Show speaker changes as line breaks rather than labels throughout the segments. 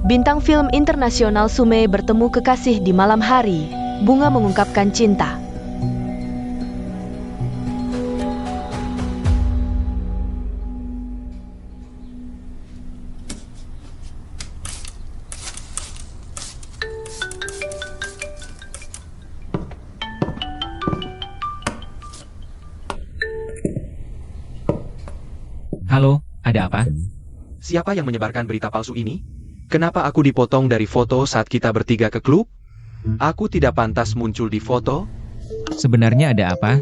Bintang film internasional Sume bertemu kekasih di malam hari. Bunga mengungkapkan cinta.
Halo, ada apa?
Siapa yang menyebarkan berita palsu ini? Kenapa aku dipotong dari foto saat kita bertiga ke klub? Aku tidak pantas muncul di foto.
Sebenarnya ada apa?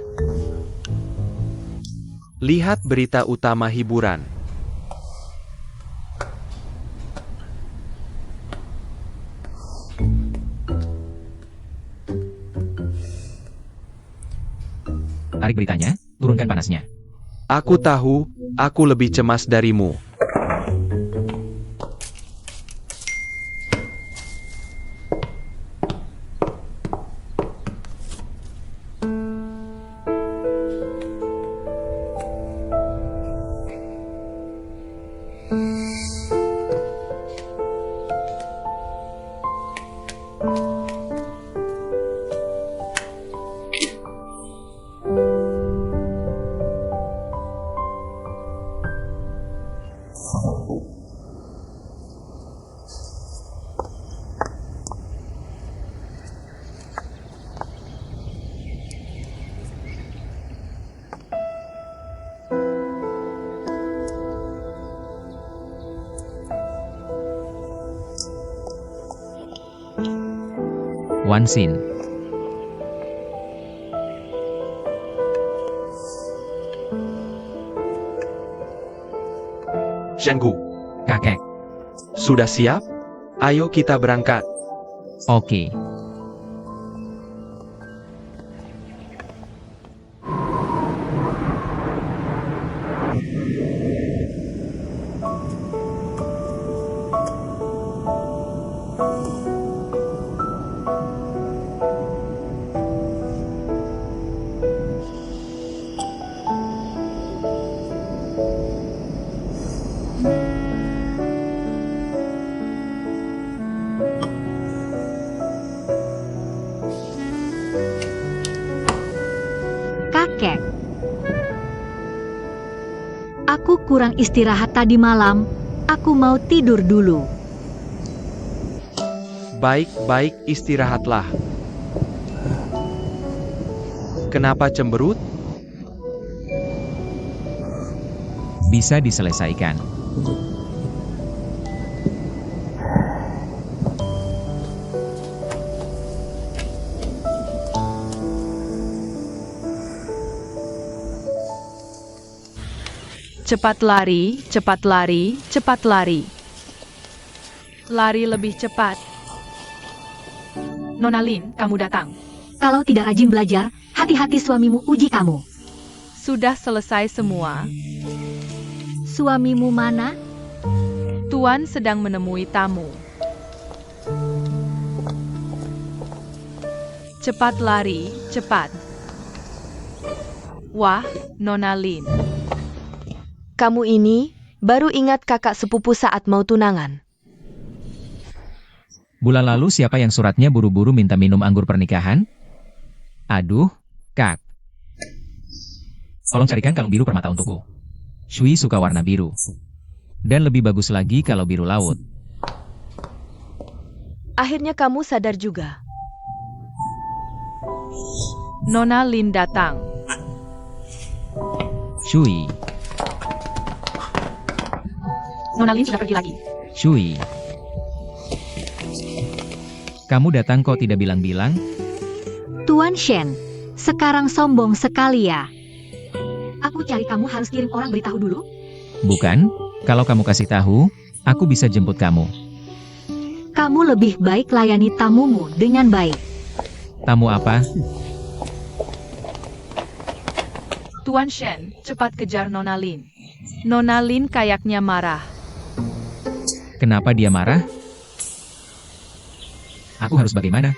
Lihat berita utama hiburan.
Tarik beritanya, turunkan panasnya.
Aku tahu, aku lebih cemas darimu.
One scene.
Shenggu,
Kakek.
sudah siap? Ayo kita berangkat.
Oke.
Kakek, aku kurang istirahat tadi malam. Aku mau tidur dulu.
Baik-baik, istirahatlah. Kenapa cemberut?
Bisa diselesaikan.
Cepat lari, cepat lari, cepat lari. Lari lebih cepat. Nona Lin, kamu datang.
Kalau tidak rajin belajar, hati-hati suamimu uji kamu.
Sudah selesai semua.
Suamimu mana?
Tuan sedang menemui tamu. Cepat lari, cepat. Wah, Nona Lin. Kamu ini baru ingat kakak sepupu saat mau tunangan.
Bulan lalu siapa yang suratnya buru-buru minta minum anggur pernikahan? Aduh, Kak. Tolong carikan kalung biru permata untukku. Shui suka warna biru. Dan lebih bagus lagi kalau biru laut.
Akhirnya kamu sadar juga. Nona Lin datang.
Shui,
Nona Lin sudah pergi lagi.
Shui. Kamu datang kok tidak bilang-bilang?
Tuan Shen, sekarang sombong sekali ya. Aku cari kamu harus kirim orang beritahu dulu.
Bukan, kalau kamu kasih tahu, aku bisa jemput kamu.
Kamu lebih baik layani tamumu dengan baik.
Tamu apa?
Tuan Shen, cepat kejar Nona Lin. Nona Lin kayaknya marah.
Kenapa dia marah? Aku harus bagaimana?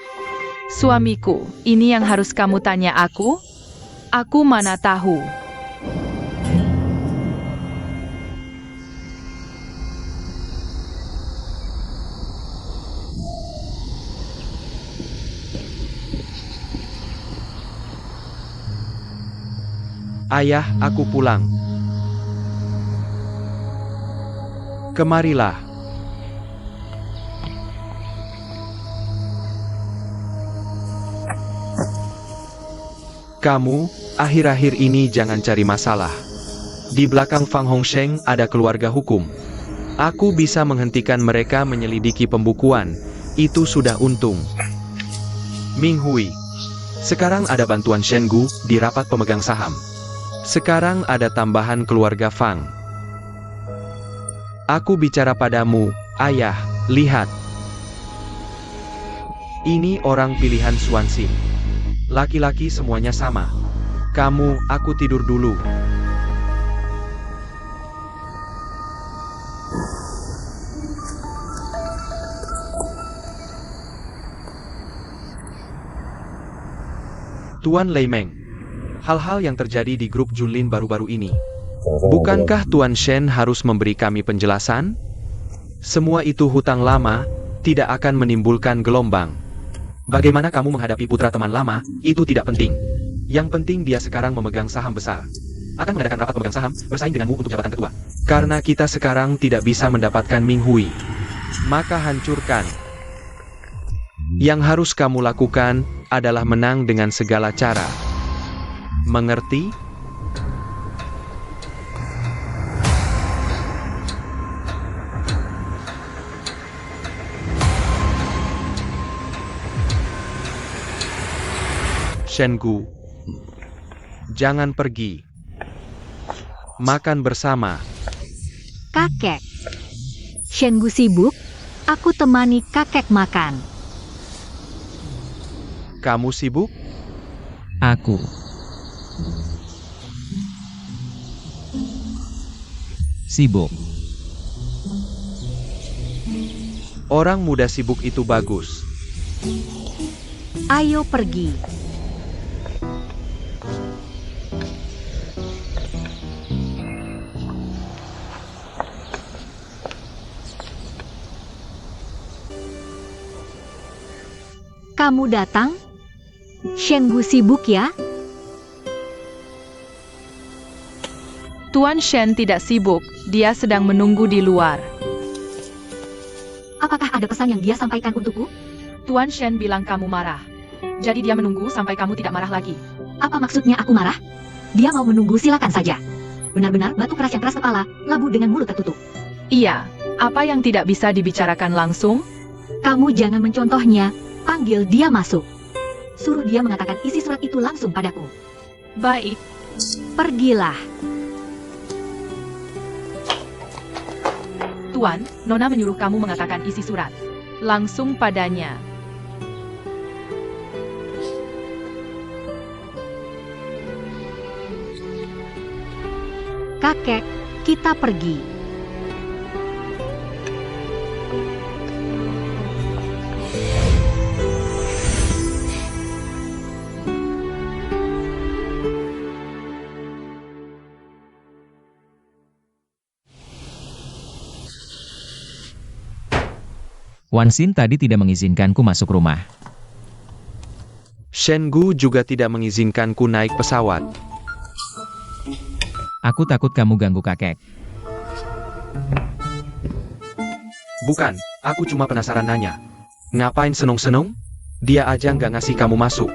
Suamiku, ini yang harus kamu tanya aku? Aku mana tahu.
Ayah, aku pulang. Kemarilah. Kamu, akhir-akhir ini jangan cari masalah. Di belakang Fang Hongsheng ada keluarga hukum. Aku bisa menghentikan mereka menyelidiki pembukuan. Itu sudah untung. Ming Hui. Sekarang ada bantuan Shen Gu di rapat pemegang saham. Sekarang ada tambahan keluarga Fang. Aku bicara padamu, ayah, lihat. Ini orang pilihan Swansea. Laki-laki semuanya sama. Kamu, aku tidur dulu. Tuan Lei Meng, hal-hal yang terjadi di grup Junlin baru-baru ini. Bukankah Tuan Shen harus memberi kami penjelasan? Semua itu hutang lama, tidak akan menimbulkan gelombang. Bagaimana kamu menghadapi putra teman lama, itu tidak penting. Yang penting dia sekarang memegang saham besar. Akan mengadakan rapat pemegang saham, bersaing denganmu untuk jabatan ketua. Karena kita sekarang tidak bisa mendapatkan Ming Hui. Maka hancurkan. Yang harus kamu lakukan adalah menang dengan segala cara. Mengerti? Shen Gu, jangan pergi. Makan bersama.
Kakek. Shen Gu sibuk, aku temani kakek makan.
Kamu sibuk?
Aku. Sibuk.
Orang muda sibuk itu bagus.
Ayo pergi. Kamu datang? Shen Gu sibuk ya?
Tuan Shen tidak sibuk, dia sedang menunggu di luar.
Apakah ada pesan yang dia sampaikan untukku?
Tuan Shen bilang kamu marah. Jadi dia menunggu sampai kamu tidak marah lagi.
Apa maksudnya aku marah? Dia mau menunggu, silakan saja. Benar-benar batu keras yang keras kepala, labu dengan mulut tertutup.
Iya, apa yang tidak bisa dibicarakan langsung?
Kamu jangan mencontohnya, panggil dia masuk. Suruh dia mengatakan isi surat itu langsung padaku.
Baik.
Pergilah.
Tuan, Nona menyuruh kamu mengatakan isi surat. Langsung padanya.
Kakek, kita pergi.
Wan Xin tadi tidak mengizinkanku masuk rumah.
Shen Gu juga tidak mengizinkanku naik pesawat.
Aku takut kamu ganggu kakek.
Bukan, aku cuma penasaran nanya. Ngapain senung-senung? Dia aja nggak ngasih kamu masuk.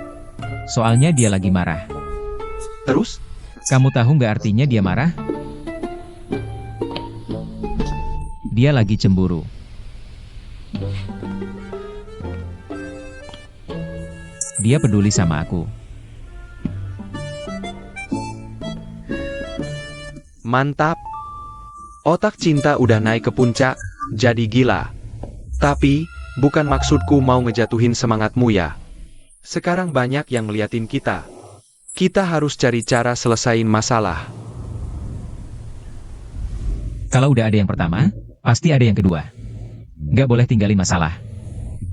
Soalnya dia lagi marah.
Terus?
Kamu tahu nggak artinya dia marah? Dia lagi cemburu. Dia peduli sama aku.
Mantap. Otak cinta udah naik ke puncak, jadi gila. Tapi, bukan maksudku mau ngejatuhin semangatmu ya. Sekarang banyak yang ngeliatin kita. Kita harus cari cara selesain masalah.
Kalau udah ada yang pertama, pasti ada yang kedua. Nggak boleh tinggalin masalah.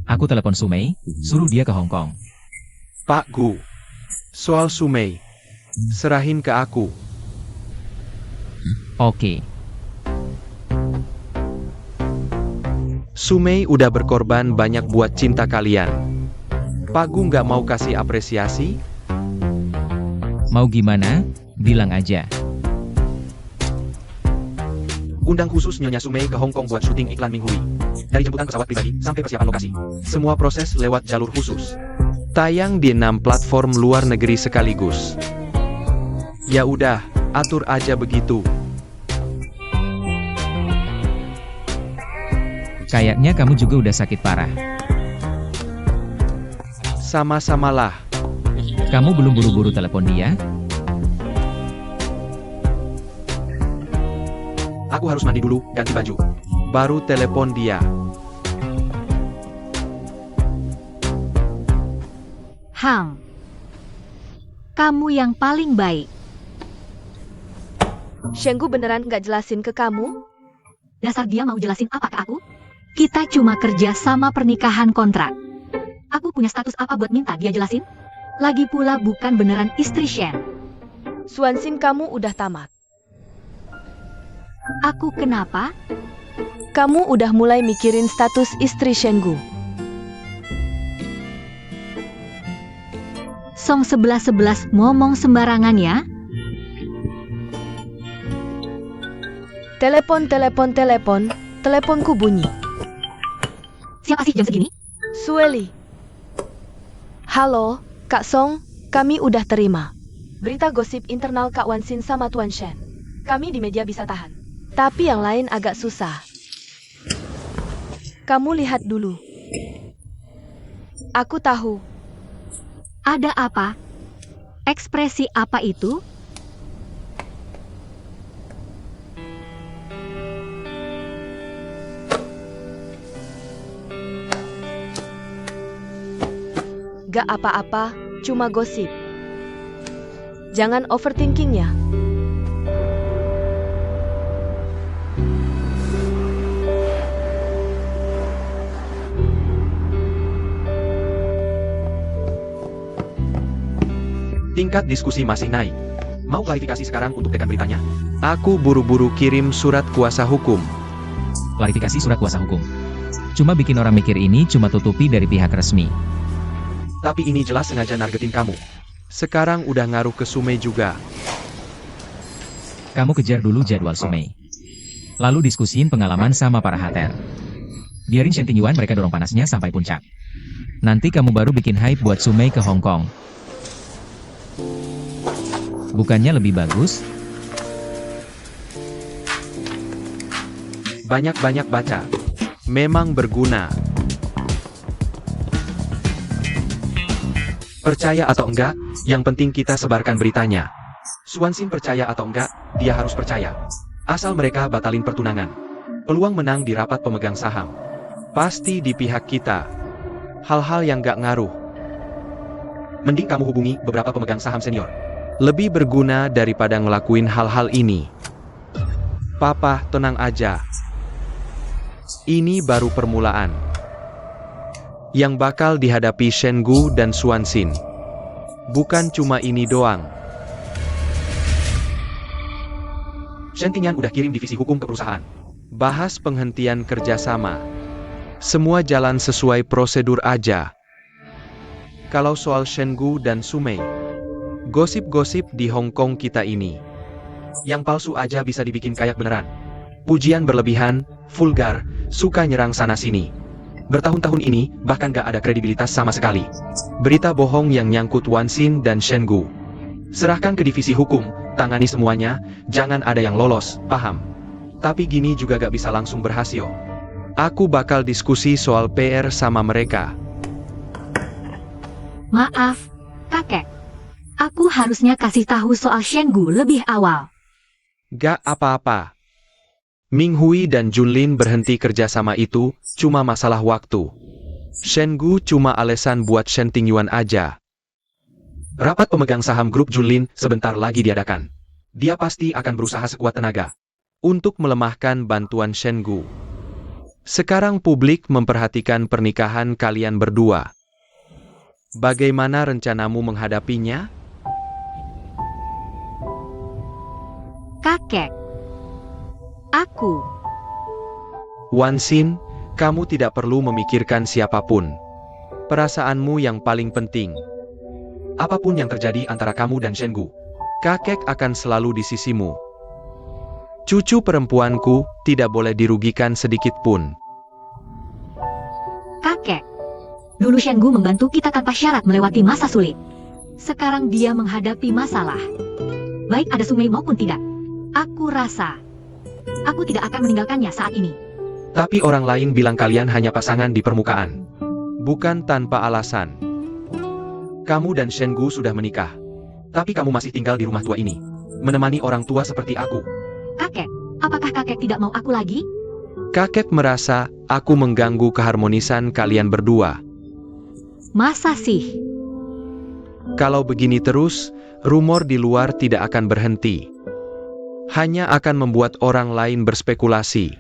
Aku telepon Sumei, suruh dia ke Hong Kong.
Pak Gu, soal Sumei, serahin ke aku.
Oke.
Sumei udah berkorban banyak buat cinta kalian. Pak Gu nggak mau kasih apresiasi?
Mau gimana? Bilang aja.
Undang khusus Nyonya Sumei ke Hong Kong buat syuting iklan Ming Hui. Dari jemputan pesawat pribadi sampai persiapan lokasi. Semua proses lewat jalur khusus. Tayang di 6 platform luar negeri sekaligus. Ya udah, atur aja begitu.
Kayaknya kamu juga udah sakit parah.
Sama-samalah.
Kamu belum buru-buru telepon dia?
Aku harus mandi dulu, ganti baju. Baru telepon dia.
Hang. Kamu yang paling baik.
Shenggu beneran nggak jelasin ke kamu?
Dasar dia mau jelasin apa ke aku? Kita cuma kerja sama pernikahan kontrak. Aku punya status apa buat minta dia jelasin? Lagi pula bukan beneran istri Shen.
Swansin kamu udah tamat.
Aku kenapa?
Kamu udah mulai mikirin status istri Shenggu.
Song 11-11 ngomong sembarangan ya?
Telepon, teleponku bunyi.
Siapa sih jam segini?
Sueli. Halo, Kak Song, kami udah terima berita gosip internal Kak Wansin sama Tuan Shen. Kami di media bisa tahan, tapi yang lain agak susah. Kamu lihat dulu. Aku tahu.
Ada apa? Ekspresi apa itu?
Gak apa-apa, cuma gosip. Jangan overthinking ya.
Tingkat diskusi masih naik. Mau klarifikasi sekarang untuk tekan beritanya? Aku buru-buru kirim surat kuasa hukum.
Klarifikasi surat kuasa hukum. Cuma bikin orang mikir ini cuma tutupi dari pihak resmi.
Tapi ini jelas sengaja nargetin kamu. Sekarang udah ngaruh ke Sumei juga.
Kamu kejar dulu jadwal Sumei. Lalu diskusiin pengalaman sama para hater. Biarin Shen Tingyuan mereka dorong panasnya sampai puncak. Nanti kamu baru bikin hype buat Sumei ke Hong Kong. Bukannya lebih bagus?
Banyak-banyak baca. Memang berguna. Percaya atau enggak, yang penting kita sebarkan beritanya. Swansin percaya atau enggak, dia harus percaya. Asal mereka batalin pertunangan. Peluang menang di rapat pemegang saham. Pasti di pihak kita. Hal-hal yang gak ngaruh. Mending kamu hubungi beberapa pemegang saham senior. Lebih berguna daripada ngelakuin hal-hal ini. Papa, tenang aja. Ini baru permulaan. Yang bakal dihadapi Shenggu dan Swansin. Bukan cuma ini doang. Shen Tingyuan udah kirim divisi hukum ke perusahaan. Bahas penghentian kerjasama. Semua jalan sesuai prosedur aja. Kalau soal Shenggu dan Sumei, gosip-gosip di Hong Kong kita ini, yang palsu aja bisa dibikin kayak beneran. Pujian berlebihan, vulgar, suka nyerang sana-sini. Bertahun-tahun ini, bahkan gak ada kredibilitas sama sekali. Berita bohong yang nyangkut Wansin dan Shenggu. Serahkan ke divisi hukum, tangani semuanya, jangan ada yang lolos, paham? Tapi gini juga gak bisa langsung berhasil. Aku bakal diskusi soal PR sama mereka.
Maaf, kakek. Aku harusnya kasih tahu soal Shenggu lebih awal.
Gak apa-apa. Ming Hui dan Junlin berhenti kerjasama itu, cuma masalah waktu. Shenggu cuma alasan buat Shen Tingyuan aja. Rapat pemegang saham grup Junlin sebentar lagi diadakan. Dia pasti akan berusaha sekuat tenaga untuk melemahkan bantuan Shenggu. Sekarang publik memperhatikan pernikahan kalian berdua. Bagaimana rencanamu menghadapinya?
Kakek. Aku.
Wansin, kamu tidak perlu memikirkan siapapun. Perasaanmu yang paling penting. Apapun yang terjadi antara kamu dan Shenggu, Kakek akan selalu di sisimu. Cucu perempuanku tidak boleh dirugikan sedikit pun.
Kakek, dulu Shengu membantu kita tanpa syarat melewati masa sulit. Sekarang dia menghadapi masalah. Baik ada Sumei maupun tidak. Aku rasa, aku tidak akan meninggalkannya saat ini.
Tapi orang lain bilang kalian hanya pasangan di permukaan. Bukan tanpa alasan. Kamu dan Shengu sudah menikah. Tapi kamu masih tinggal di rumah tua ini. Menemani orang tua seperti aku.
Kakek, apakah kakek tidak mau aku lagi?
Kakek merasa aku mengganggu keharmonisan kalian berdua.
Masa sih?
Kalau begini terus, rumor di luar tidak akan berhenti. Hanya akan membuat orang lain berspekulasi.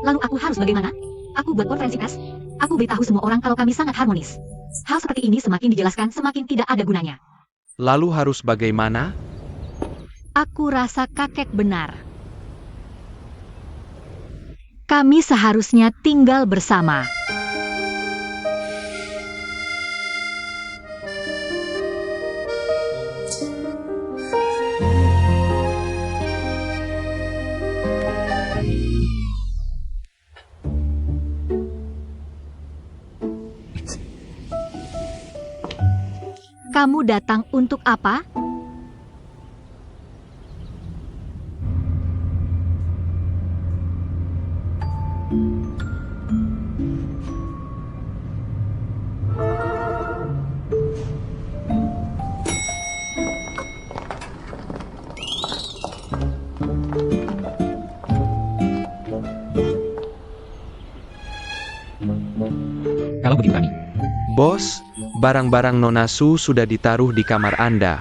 Lalu aku harus bagaimana? Aku buat konferensi pers. Aku beritahu semua orang kalau kami sangat harmonis. Hal seperti ini semakin dijelaskan semakin tidak ada gunanya.
Lalu harus bagaimana?
Aku rasa kakek benar. Kami seharusnya tinggal bersama. Kamu datang untuk apa?
Kalau begitu kami.
Bos, barang-barang Nona Su sudah ditaruh di kamar Anda.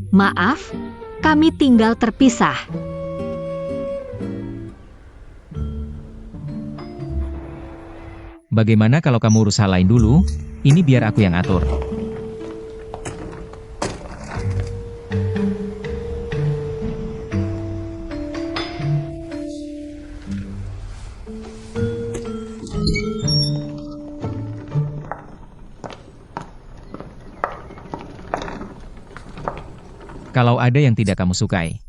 Maaf, kami tinggal terpisah.
Bagaimana kalau kamu urus hal lain dulu? Ini biar aku yang atur. Kalau ada yang tidak kamu sukai,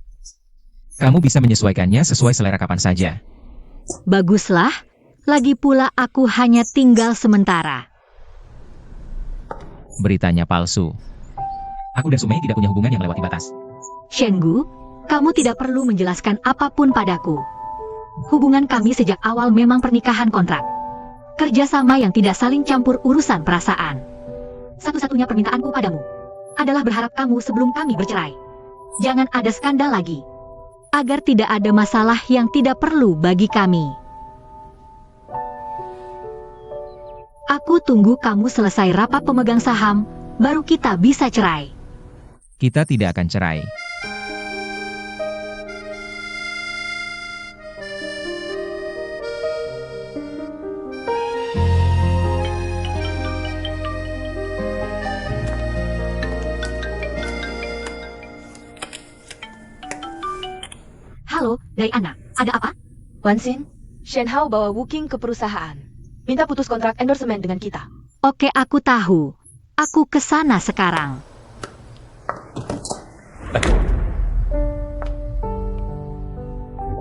kamu bisa menyesuaikannya sesuai selera kapan saja.
Baguslah, lagi pula aku hanya tinggal sementara.
Beritanya palsu. Aku dan Sumei tidak punya hubungan yang melewati batas.
Shengu, kamu tidak perlu menjelaskan apapun padaku. Hubungan kami sejak awal memang pernikahan kontrak. Kerjasama yang tidak saling campur urusan perasaan. Satu-satunya permintaanku padamu adalah berharap kamu sebelum kami bercerai, jangan ada skandal lagi. Agar tidak ada masalah yang tidak perlu bagi kami. Aku tunggu kamu selesai rapat pemegang saham, baru kita bisa cerai.
Kita tidak akan cerai.
Halo, Diana, ada apa?
Wansin, Shen Hao bawa Wu Qing ke perusahaan. Minta putus kontrak endorsement dengan kita.
Oke, aku tahu. Aku kesana sekarang.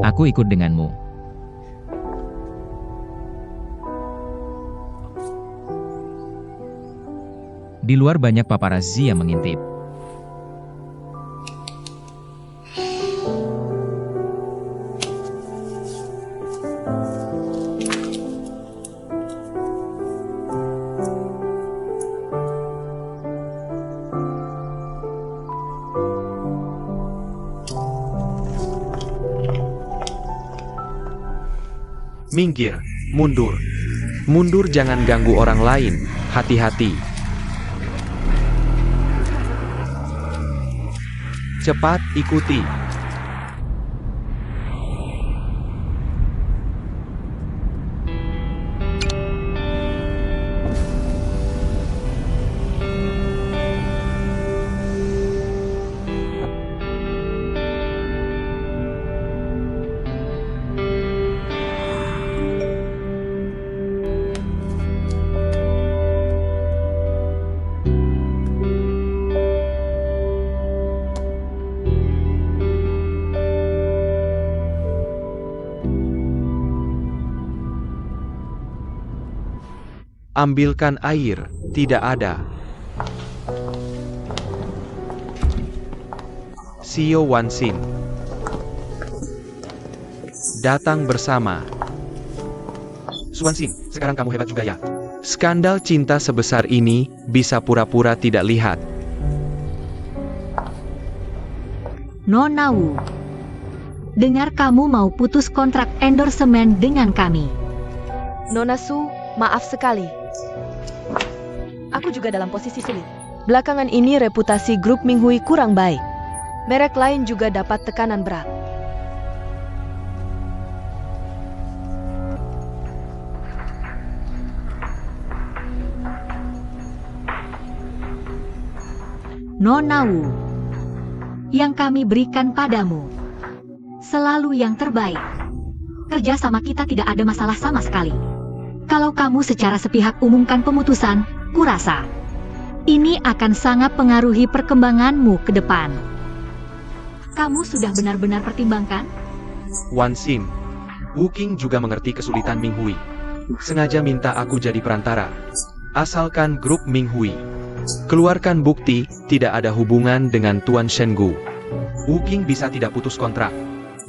Aku ikut denganmu. Di luar banyak paparazzi yang mengintip.
Minggir, mundur. Mundur, jangan ganggu orang lain. Hati-hati. Cepat, ikuti. Ambilkan air, tidak ada. Sio Wansin datang bersama. Swansing, sekarang kamu hebat juga ya. Skandal cinta sebesar ini bisa pura-pura tidak lihat.
Nona Wu, dengar kamu mau putus kontrak endorsement dengan kami.
Nona Su, maaf sekali. Aku juga dalam posisi sulit. Belakangan ini reputasi grup Minghui kurang baik. Merek lain juga dapat tekanan berat.
Nona Wu, yang kami berikan padamu selalu yang terbaik. Kerja sama kita tidak ada masalah sama sekali. Kalau kamu secara sepihak umumkan pemutusan, kurasa ini akan sangat pengaruhi perkembanganmu ke depan. Kamu sudah benar-benar pertimbangkan?
Wansin, Wu Qing juga mengerti kesulitan Minghui. Sengaja minta aku jadi perantara. Asalkan grup Minghui keluarkan bukti tidak ada hubungan dengan Tuan Shengu, Wu Qing bisa tidak putus kontrak.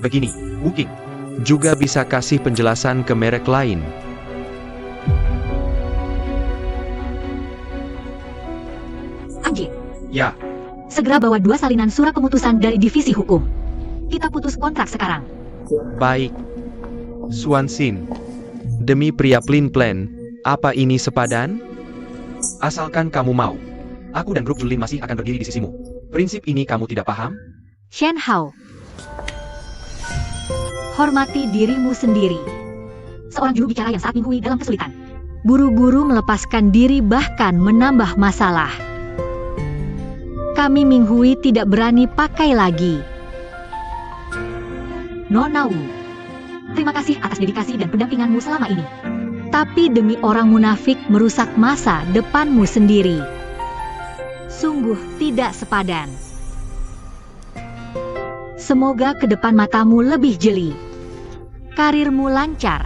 Begini, Wu Qing juga bisa kasih penjelasan ke merek lain.
Anjing,
Ya,
segera bawa 2 salinan surat keputusan dari divisi hukum. Kita putus kontrak sekarang.
baik. Swanshin, demi pria Plin-Plan, apa ini sepadan? Asalkan kamu mau, aku dan grup Julin masih akan berdiri di sisimu. Prinsip ini kamu tidak paham?
Shen Hao, hormati dirimu sendiri. Seorang juru bicara yang saat Minghui dalam kesulitan. Buru-buru melepaskan diri bahkan menambah masalah. Kami Minghui tidak berani pakai lagi. Nona Wu, terima kasih atas dedikasi dan pendampinganmu selama ini. Tapi demi orang munafik merusak masa depanmu sendiri. Sungguh tidak sepadan. Semoga ke depan matamu lebih jeli. Karirmu lancar.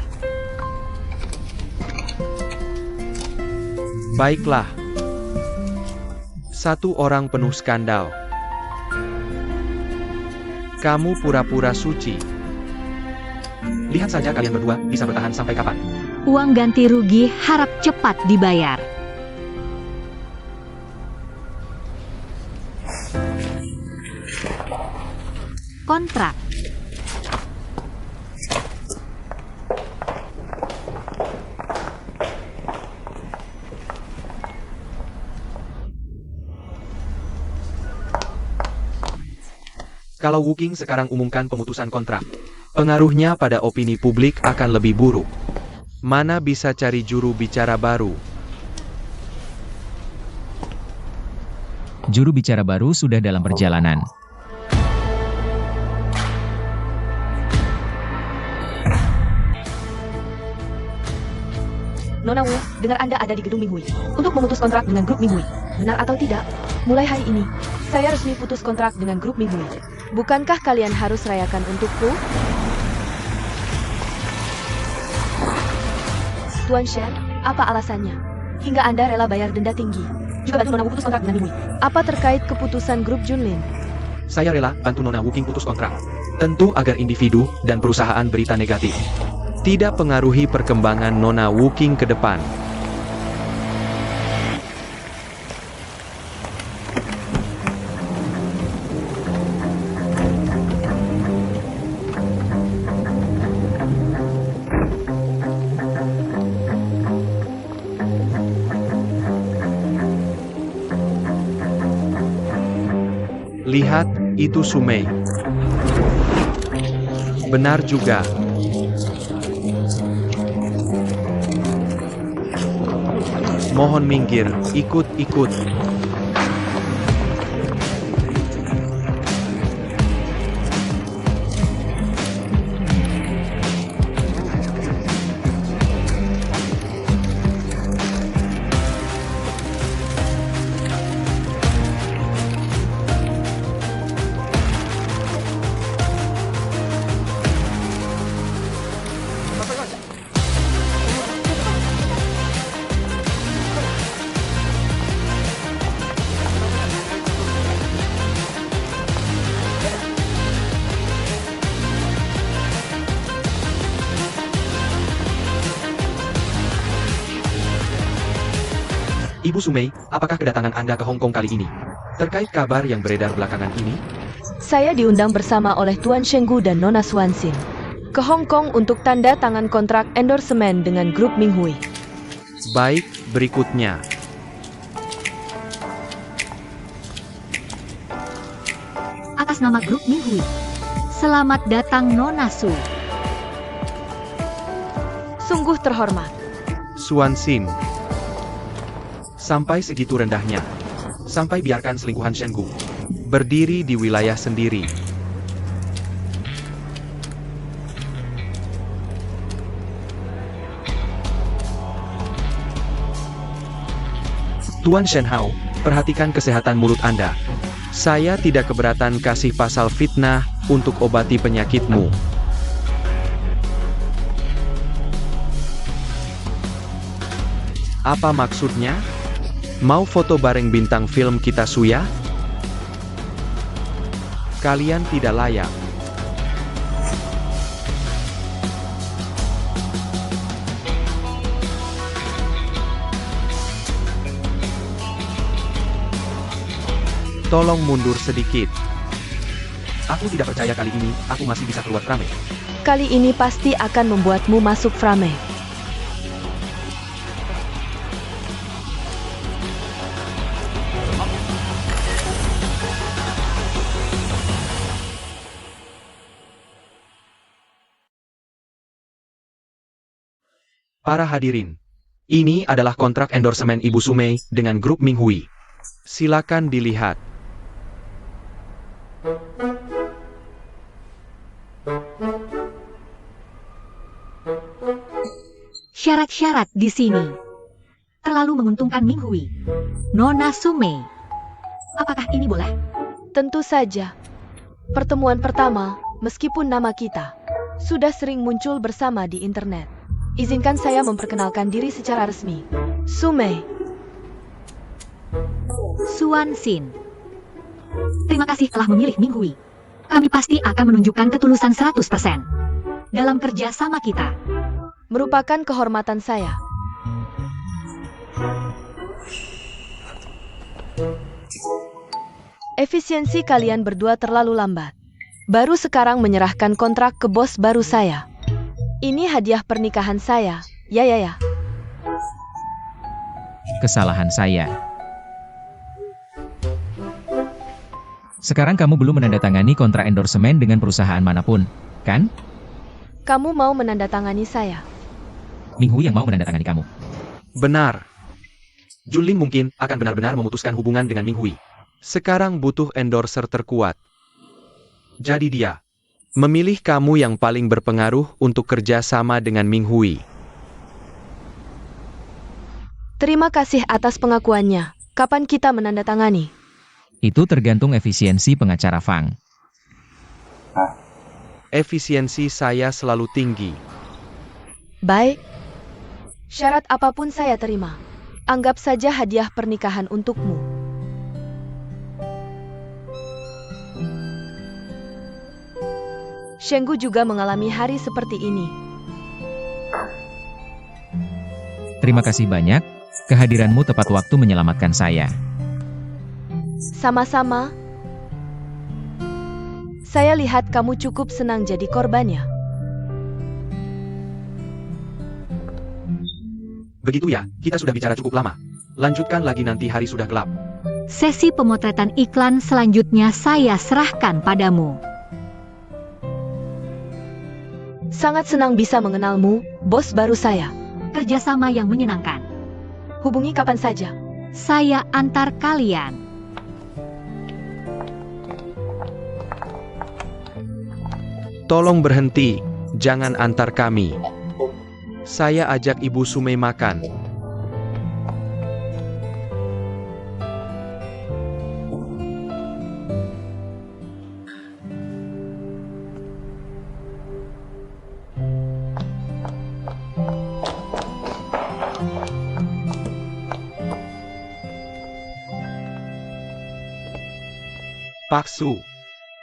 Baiklah. Satu orang penuh skandal. Kamu pura-pura suci. Lihat saja kalian berdua bisa bertahan sampai kapan.
Uang ganti rugi harap cepat dibayar. Kontrak.
Kalau Wu Qing sekarang umumkan pemutusan kontrak, pengaruhnya pada opini publik akan lebih buruk. Mana bisa cari juru bicara baru?
Juru bicara baru sudah dalam perjalanan.
Nona Wu, dengar Anda ada di gedung Minghui untuk memutus kontrak dengan grup Minghui. Benar atau tidak? Mulai hari ini, saya resmi putus kontrak dengan grup Minghui. Bukankah kalian harus rayakan untukku? Tuan Shen, apa alasannya? Hingga Anda rela bayar denda tinggi. Juga bantu Nona Wu putus kontrak dengan Minghui. Apa terkait keputusan grup Junlin?
Saya rela bantu Nona Wu Qing putus kontrak. Tentu agar individu dan perusahaan berita negatif tidak pengaruhi perkembangan Nona Wu Qing ke depan. Lihat, itu Sumei. Benar juga. Mohon minggir, ikut-ikut. Ibu Sumei, apakah kedatangan Anda ke Hong Kong kali ini terkait kabar yang beredar belakangan ini?
Saya diundang bersama oleh Tuan Shenggu dan Nona Swansin ke Hong Kong untuk tanda tangan kontrak endorsement dengan grup Minghui.
Baik, berikutnya.
Atas nama grup Minghui, selamat datang Nona Su.
Sungguh terhormat.
Swansin. Sampai segitu rendahnya. Sampai biarkan selingkuhan Shenggu berdiri di wilayah sendiri. Tuan Shen Hao, perhatikan kesehatan mulut Anda. Saya tidak keberatan kasih pasal fitnah untuk obati penyakitmu. Apa maksudnya? Mau foto bareng bintang film kita Suya? Kalian tidak layak. Tolong mundur sedikit. Aku tidak percaya kali ini aku masih bisa keluar frame.
Kali ini pasti akan membuatmu masuk frame.
Para hadirin, ini adalah kontrak endorsement Ibu Sumei dengan grup Minghui. Silakan dilihat.
Syarat-syarat di sini terlalu menguntungkan Minghui. Nona Sumei, apakah ini boleh?
Tentu saja. Pertemuan pertama, meskipun nama kita sudah sering muncul bersama di internet. Izinkan saya memperkenalkan diri secara resmi. Sumei.
Swansin. Terima kasih telah memilih Minghui. Kami pasti akan menunjukkan ketulusan 100% dalam kerja sama kita.
Merupakan kehormatan saya. Efisiensi kalian berdua terlalu lambat. Baru sekarang menyerahkan kontrak ke bos baru saya. Ini hadiah pernikahan saya. Ya.
Kesalahan saya. Sekarang kamu belum menandatangani kontrak endorsement dengan perusahaan manapun, kan?
Kamu mau menandatangani saya.
Minghui yang mau menandatangani kamu.
Benar. Junlin mungkin akan benar-benar memutuskan hubungan dengan Minghui. Sekarang butuh endorser terkuat. Jadi dia memilih kamu yang paling berpengaruh untuk kerja sama dengan Minghui.
Terima kasih atas pengakuannya. Kapan kita menandatangani?
Itu tergantung efisiensi pengacara Fang.
Efisiensi saya selalu tinggi.
Baik. Syarat apapun saya terima. Anggap saja hadiah pernikahan untukmu. Shenggu juga mengalami hari seperti ini.
Terima kasih banyak, kehadiranmu tepat waktu menyelamatkan saya.
Sama-sama. Saya lihat kamu cukup senang jadi korbannya.
Begitu ya, kita sudah bicara cukup lama. Lanjutkan lagi nanti hari sudah gelap.
Sesi pemotretan iklan selanjutnya saya serahkan padamu.
Sangat senang bisa mengenalmu, bos baru saya.
Kerjasama yang menyenangkan.
Hubungi kapan saja.
Saya antar kalian.
Tolong berhenti, jangan antar kami. Saya ajak Ibu Sumei makan. Pak Su,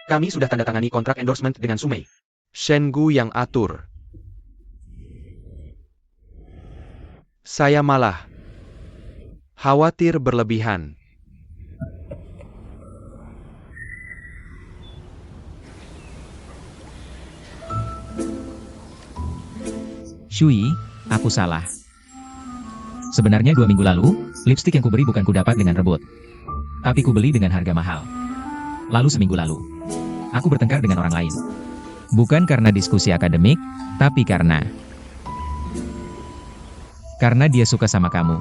kami sudah tanda tangani kontrak endorsement dengan Sumei. Shenggu yang atur. Saya malah Khawatir berlebihan.
Shui, aku salah. Sebenarnya 2 minggu lalu, lipstik yang kuberi bukan kudapat dengan rebut. Tapi kubeli dengan harga mahal. Lalu seminggu lalu, aku bertengkar dengan orang lain. Bukan karena diskusi akademik, tapi karena dia suka sama kamu.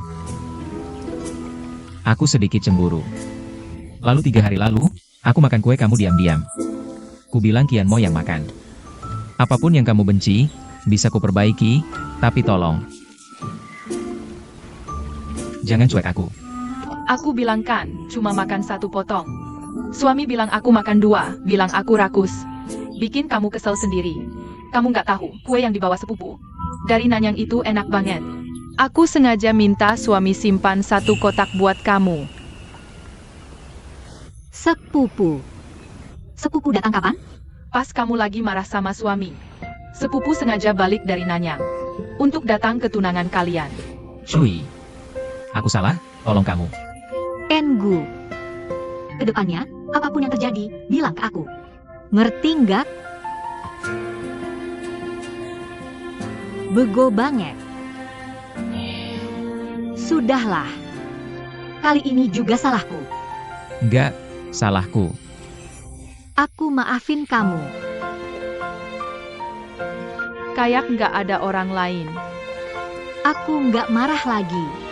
Aku sedikit cemburu. Lalu 3 hari lalu, aku makan kue kamu diam-diam. Ku bilang Qian Mo yang makan. Apapun yang kamu benci, bisa kuperbaiki, tapi tolong. Jangan cuek aku.
Aku bilang kan, cuma makan 1 potong. Suami bilang aku makan 2, bilang aku rakus. Bikin kamu kesel sendiri. Kamu nggak tahu, kue yang dibawa sepupu dari Nanyang itu enak banget. Aku sengaja minta suami simpan 1 kotak buat kamu.
Sepupu. Sepupu datang kapan?
Pas kamu lagi marah sama suami. Sepupu sengaja balik dari Nanyang untuk datang ke tunangan kalian.
Shui, aku salah, tolong kamu.
Engu. Kedepannya, apapun yang terjadi, bilang ke aku. Ngerti nggak? Bego banget. Sudahlah. Kali ini juga salahku.
Enggak, salahku.
Aku maafin kamu.
Kayak nggak ada orang lain.
Aku nggak marah lagi.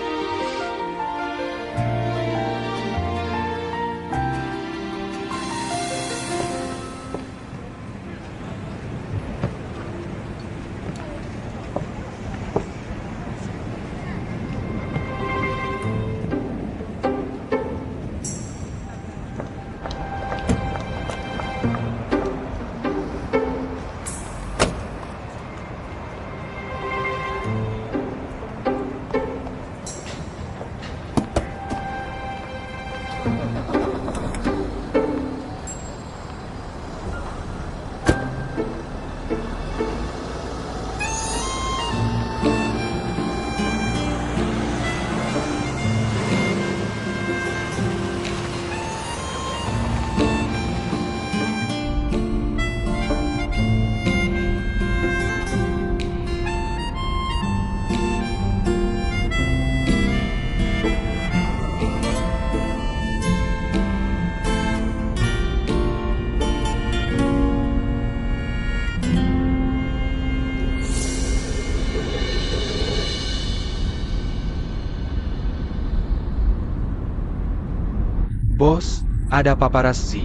Bos, ada paparazzi.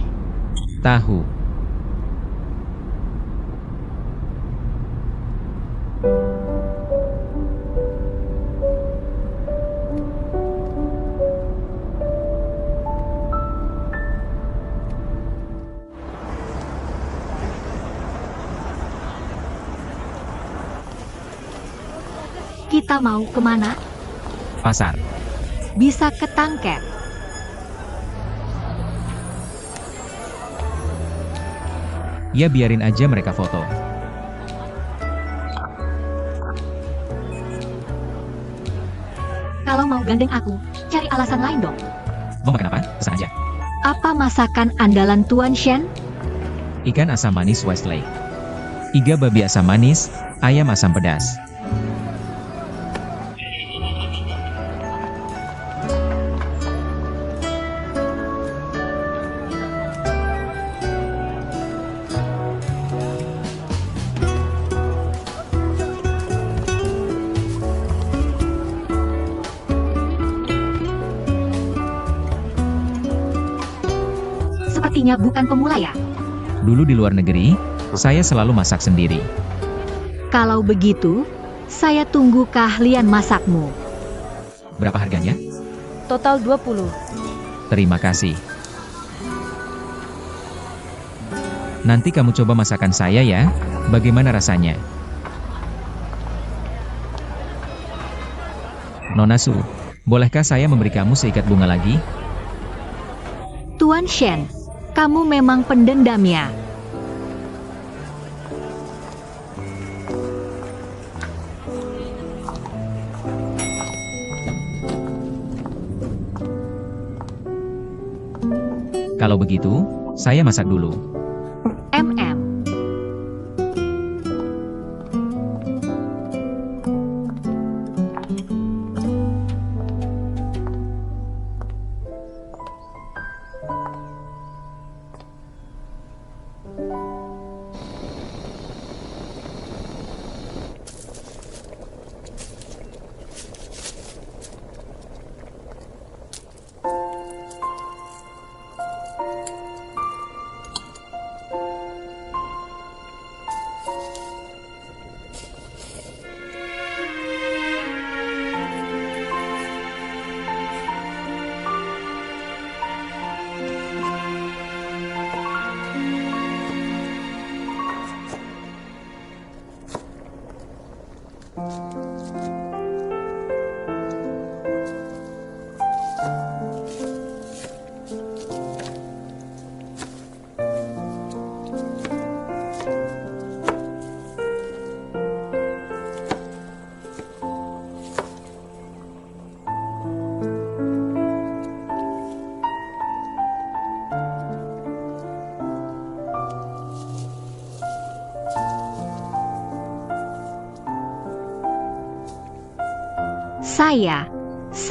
Tahu.
Kita mau kemana?
Pasar.
Bisa ke Tangket.
Ya biarin aja mereka foto.
Kalau mau gandeng aku, cari alasan lain dong.
Mau makan apa? Pesan aja.
Apa masakan andalan Tuan Shen?
Ikan asam manis Westlake. Iga babi asam manis, ayam asam pedas.
Sepertinya bukan pemula ya.
Dulu di luar negeri, saya selalu masak sendiri.
Kalau begitu, saya tunggu keahlian masakmu.
Berapa harganya?
Total 20.
Terima kasih. Nanti kamu coba masakan saya ya, bagaimana rasanya? Nona Su, bolehkah saya memberi kamu seikat bunga lagi?
Tuan Shen, kamu memang pendendam ya.
Kalau begitu, saya masak dulu.
MM.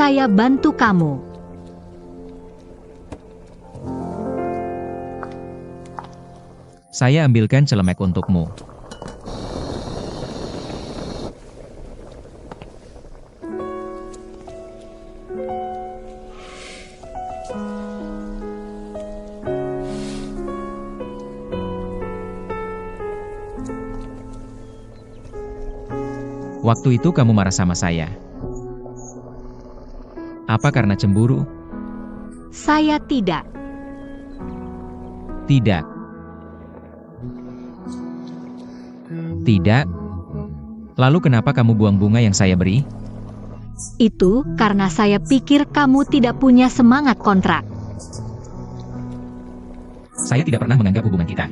Saya bantu kamu.
Saya ambilkan celemek untukmu. Waktu itu kamu marah sama saya. Apa karena cemburu?
Saya tidak.
Tidak. Tidak. Lalu kenapa kamu buang bunga yang saya beri?
Itu karena saya pikir kamu tidak punya semangat kontrak.
Saya tidak pernah menganggap hubungan kita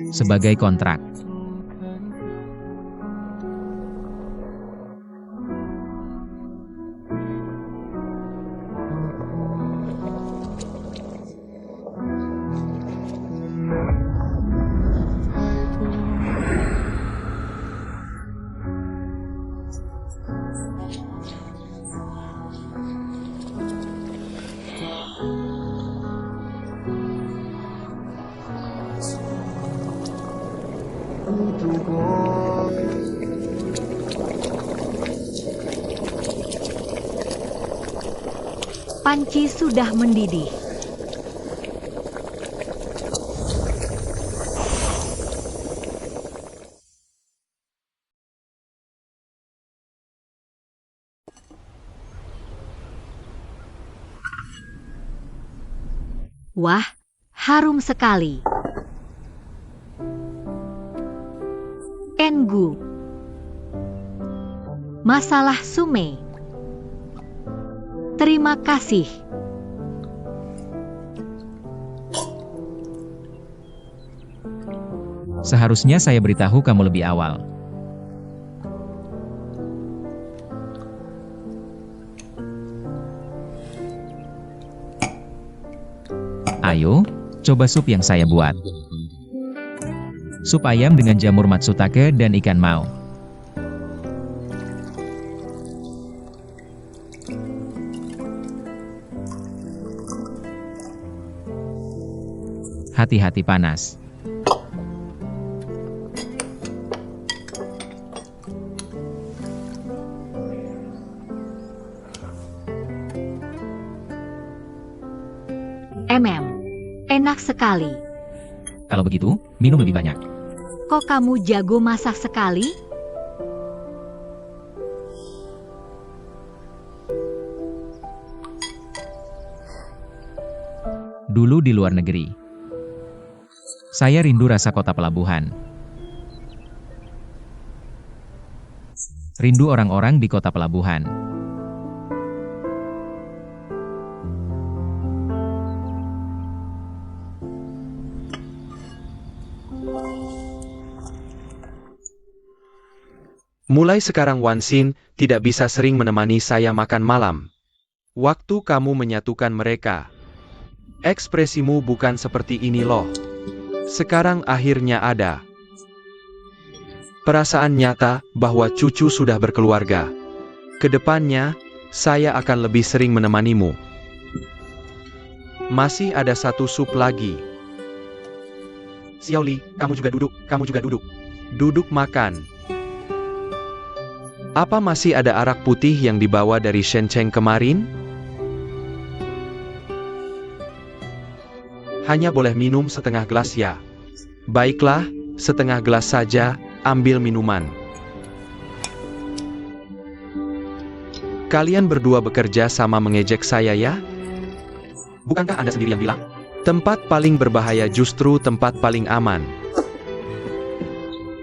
sebagai kontrak.
Panci sudah mendidih. Wah, harum sekali. Engu. Masalah Sume. Terima kasih.
Seharusnya saya beritahu kamu lebih awal. Ayo, coba sup yang saya buat. Sup ayam dengan jamur matsutake dan ikan mao. Hati-hati panas.
Enak sekali.
Kalau begitu, minum lebih banyak.
Kok kamu jago masak sekali?
Dulu di luar negeri, saya rindu rasa kota pelabuhan. Rindu orang-orang di kota pelabuhan.
Mulai sekarang Wan Xin tidak bisa sering menemani saya makan malam. Waktu kamu menyatukan mereka, Ekspresimu bukan seperti ini loh. Sekarang akhirnya ada perasaan nyata bahwa cucu sudah berkeluarga. Kedepannya, saya akan lebih sering menemanimu. Masih ada satu sup lagi. Xiaoli, kamu juga duduk, kamu juga duduk. Duduk makan. Apa masih ada arak putih yang dibawa dari Shencheng kemarin? Hanya boleh minum setengah gelas ya. Baiklah, setengah gelas saja, ambil minuman. Kalian berdua bekerja sama mengejek saya ya? Bukankah Anda sendiri yang bilang? Tempat paling berbahaya justru tempat paling aman.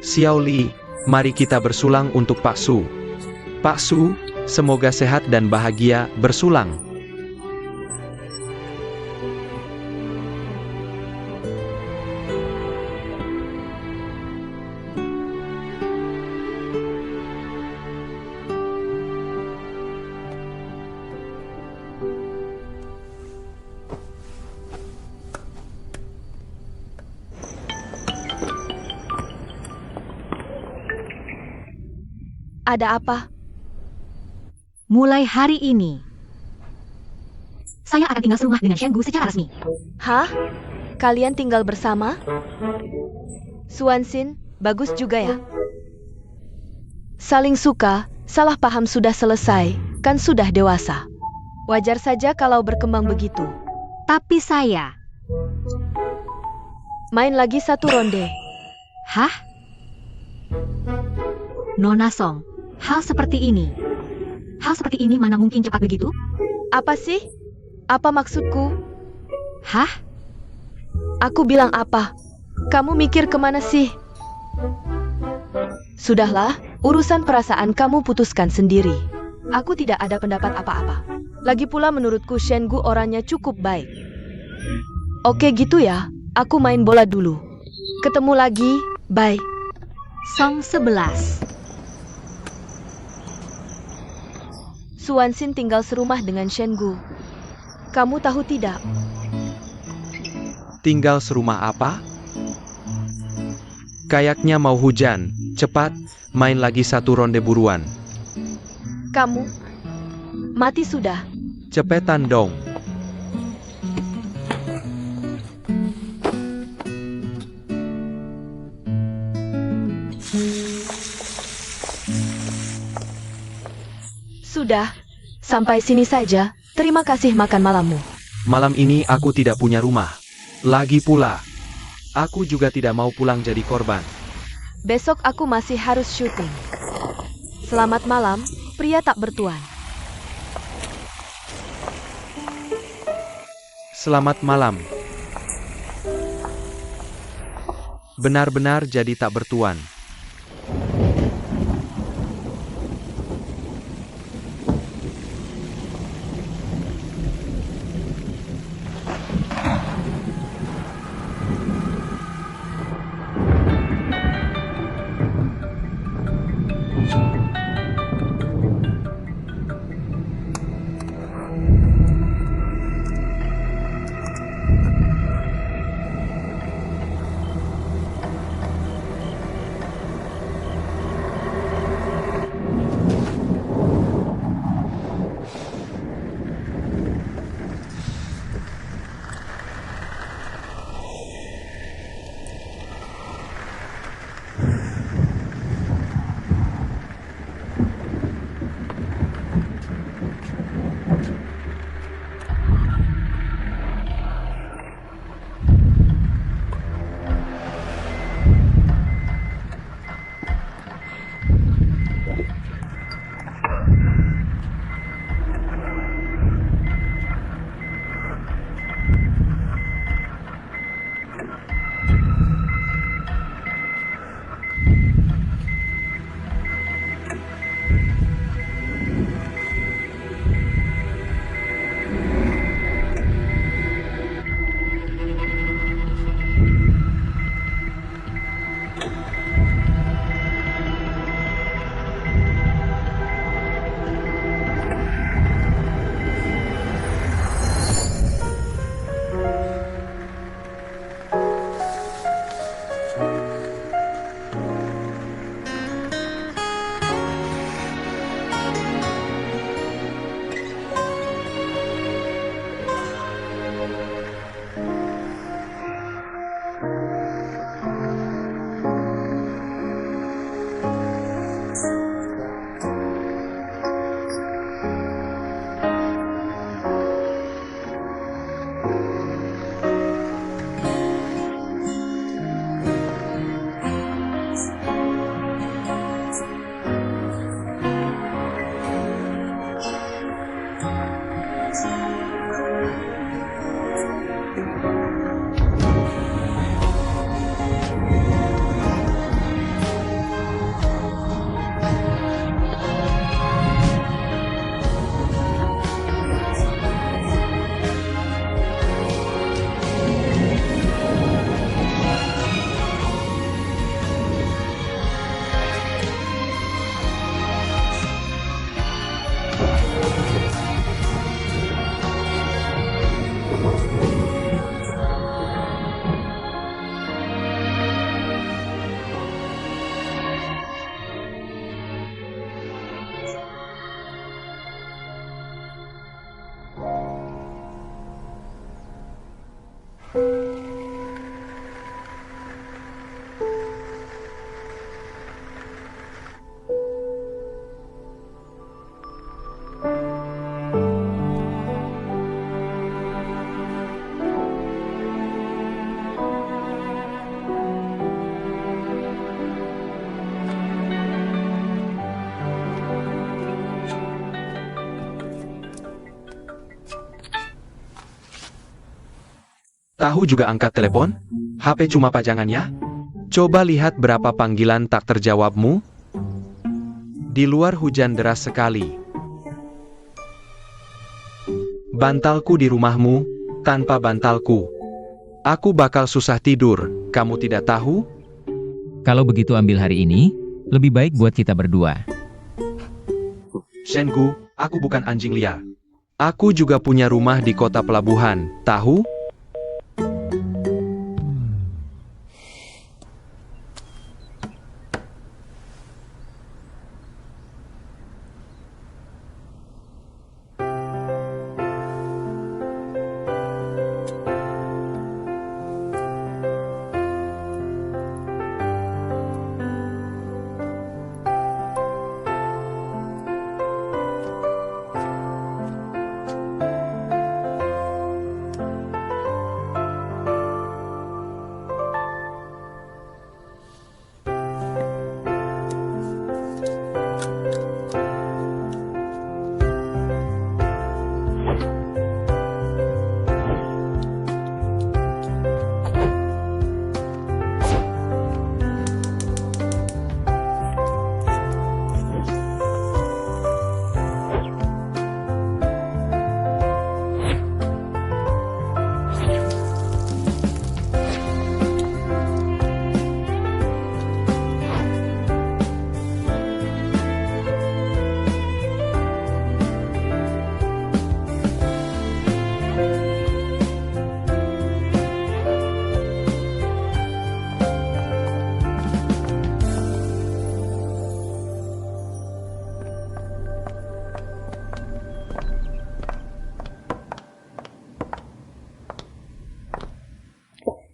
Xiaoli, mari kita bersulang untuk Pak Su. Pak Su, semoga sehat dan bahagia bersulang.
Ada apa?
Mulai hari ini, saya akan tinggal serumah dengan Shen Gu secara resmi.
Hah? Kalian tinggal bersama? Suansin, bagus juga ya. Saling suka, salah paham sudah selesai, kan sudah dewasa. Wajar saja kalau berkembang begitu.
Tapi saya,
Main lagi satu ronde.
hah? Nona Song, hal seperti ini mana mungkin cepat begitu?
Apa sih? Apa maksudku?
Hah?
Aku bilang apa? Kamu mikir kemana sih? Sudahlah, urusan perasaan kamu putuskan sendiri. Aku tidak ada pendapat apa-apa. Lagi pula menurutku Shen Gu orangnya cukup baik. Oke gitu ya, aku main bola dulu. Ketemu lagi, bye.
Song 11.
Suansin tinggal serumah dengan Shen Gu. Kamu tahu tidak?
Tinggal serumah apa? Kayaknya mau hujan. Cepat, main lagi satu ronde buruan.
Kamu mati sudah.
Cepetan dong.
Sudah, sampai sini saja. Terima kasih makan malammu.
Malam ini aku tidak punya rumah. Lagi pula, aku juga tidak mau pulang jadi korban.
Besok aku masih harus syuting. Selamat malam, pria tak bertuan.
Selamat malam. Benar-benar jadi tak bertuan. Tahu juga angkat telepon? HP cuma pajangannya? Coba lihat berapa panggilan tak terjawabmu. Di luar hujan deras sekali. Bantalku di rumahmu, tanpa bantalku aku bakal susah tidur, kamu tidak tahu?
Kalau begitu ambil hari ini, lebih baik buat kita berdua.
Shengu, aku bukan anjing liar. Aku juga punya rumah di kota pelabuhan, tahu?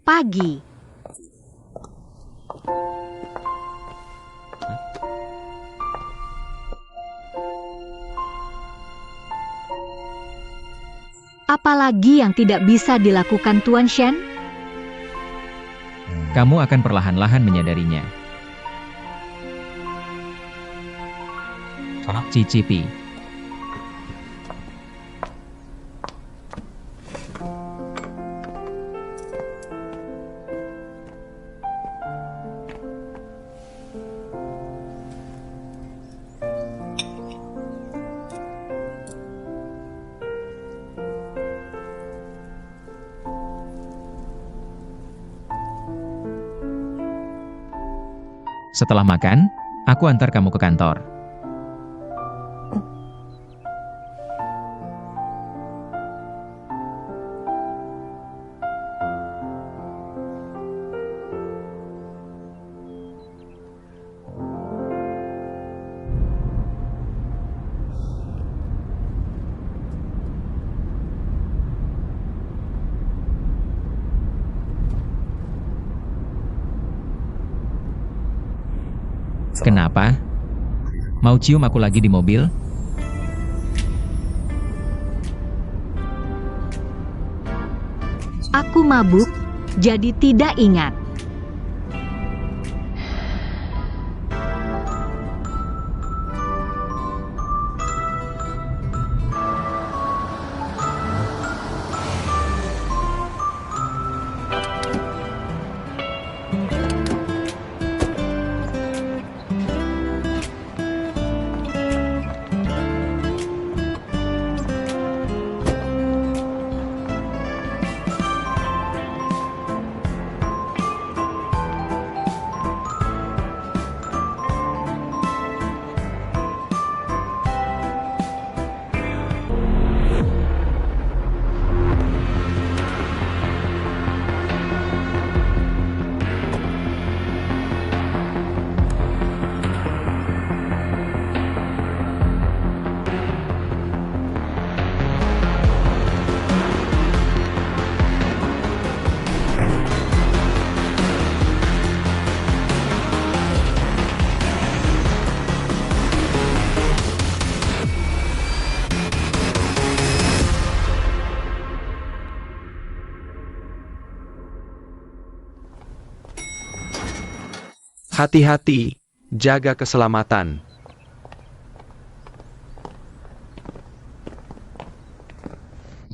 Pagi. Apalagi yang tidak bisa dilakukan Tuan Shen?
Kamu akan perlahan-lahan menyadarinya. Cicipi. Setelah makan, aku antar kamu ke kantor. Kenapa? Mau cium aku lagi di mobil?
Aku mabuk, jadi tidak ingat.
Hati-hati, jaga keselamatan.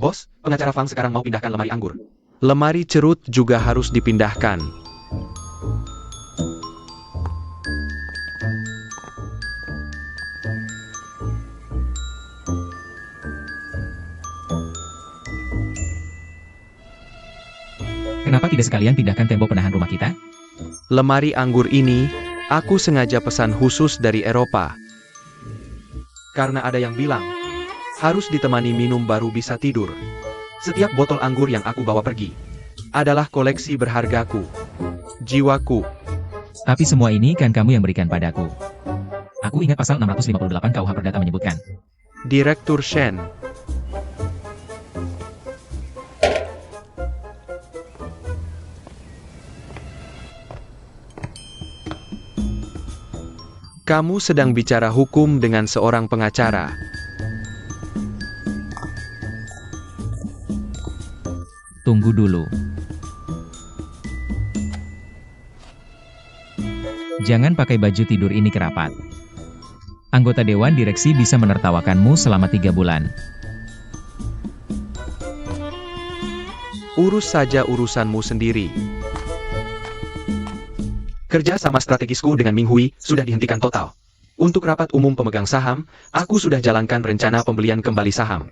Bos, pengacara Fang sekarang mau pindahkan lemari anggur. Lemari cerut juga harus dipindahkan.
Kenapa tidak sekalian pindahkan tembok penahan rumah kita?
Lemari anggur ini, aku sengaja pesan khusus dari Eropa. Karena ada yang bilang, harus ditemani minum baru bisa tidur. Setiap botol anggur yang aku bawa pergi, adalah koleksi berhargaku. Jiwaku.
Tapi semua ini kan kamu yang berikan padaku. Aku ingat pasal 658 KUH Perdata menyebutkan.
Direktur Shen. Kamu sedang bicara hukum dengan seorang pengacara.
Tunggu dulu. Jangan pakai baju tidur ini kerapat. Anggota Dewan Direksi bisa menertawakanmu selama 3 bulan.
Urus saja urusanmu sendiri. Kerja sama strategisku dengan Ming Hui sudah dihentikan total. Untuk rapat umum pemegang saham, aku sudah jalankan rencana pembelian kembali saham.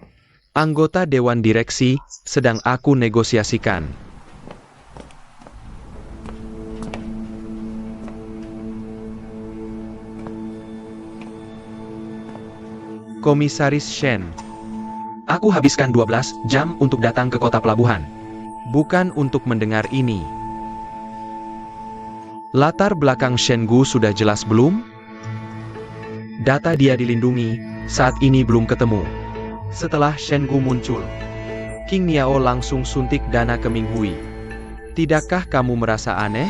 Anggota Dewan Direksi sedang aku negosiasikan. Komisaris Shen. Aku habiskan 12 jam untuk datang ke kota pelabuhan. Bukan untuk mendengar ini. Latar belakang Shen Gu sudah jelas belum? Data dia dilindungi, saat ini belum ketemu. Setelah Shen Gu muncul, King Niao langsung suntik dana ke Ming Hui. Tidakkah kamu merasa aneh?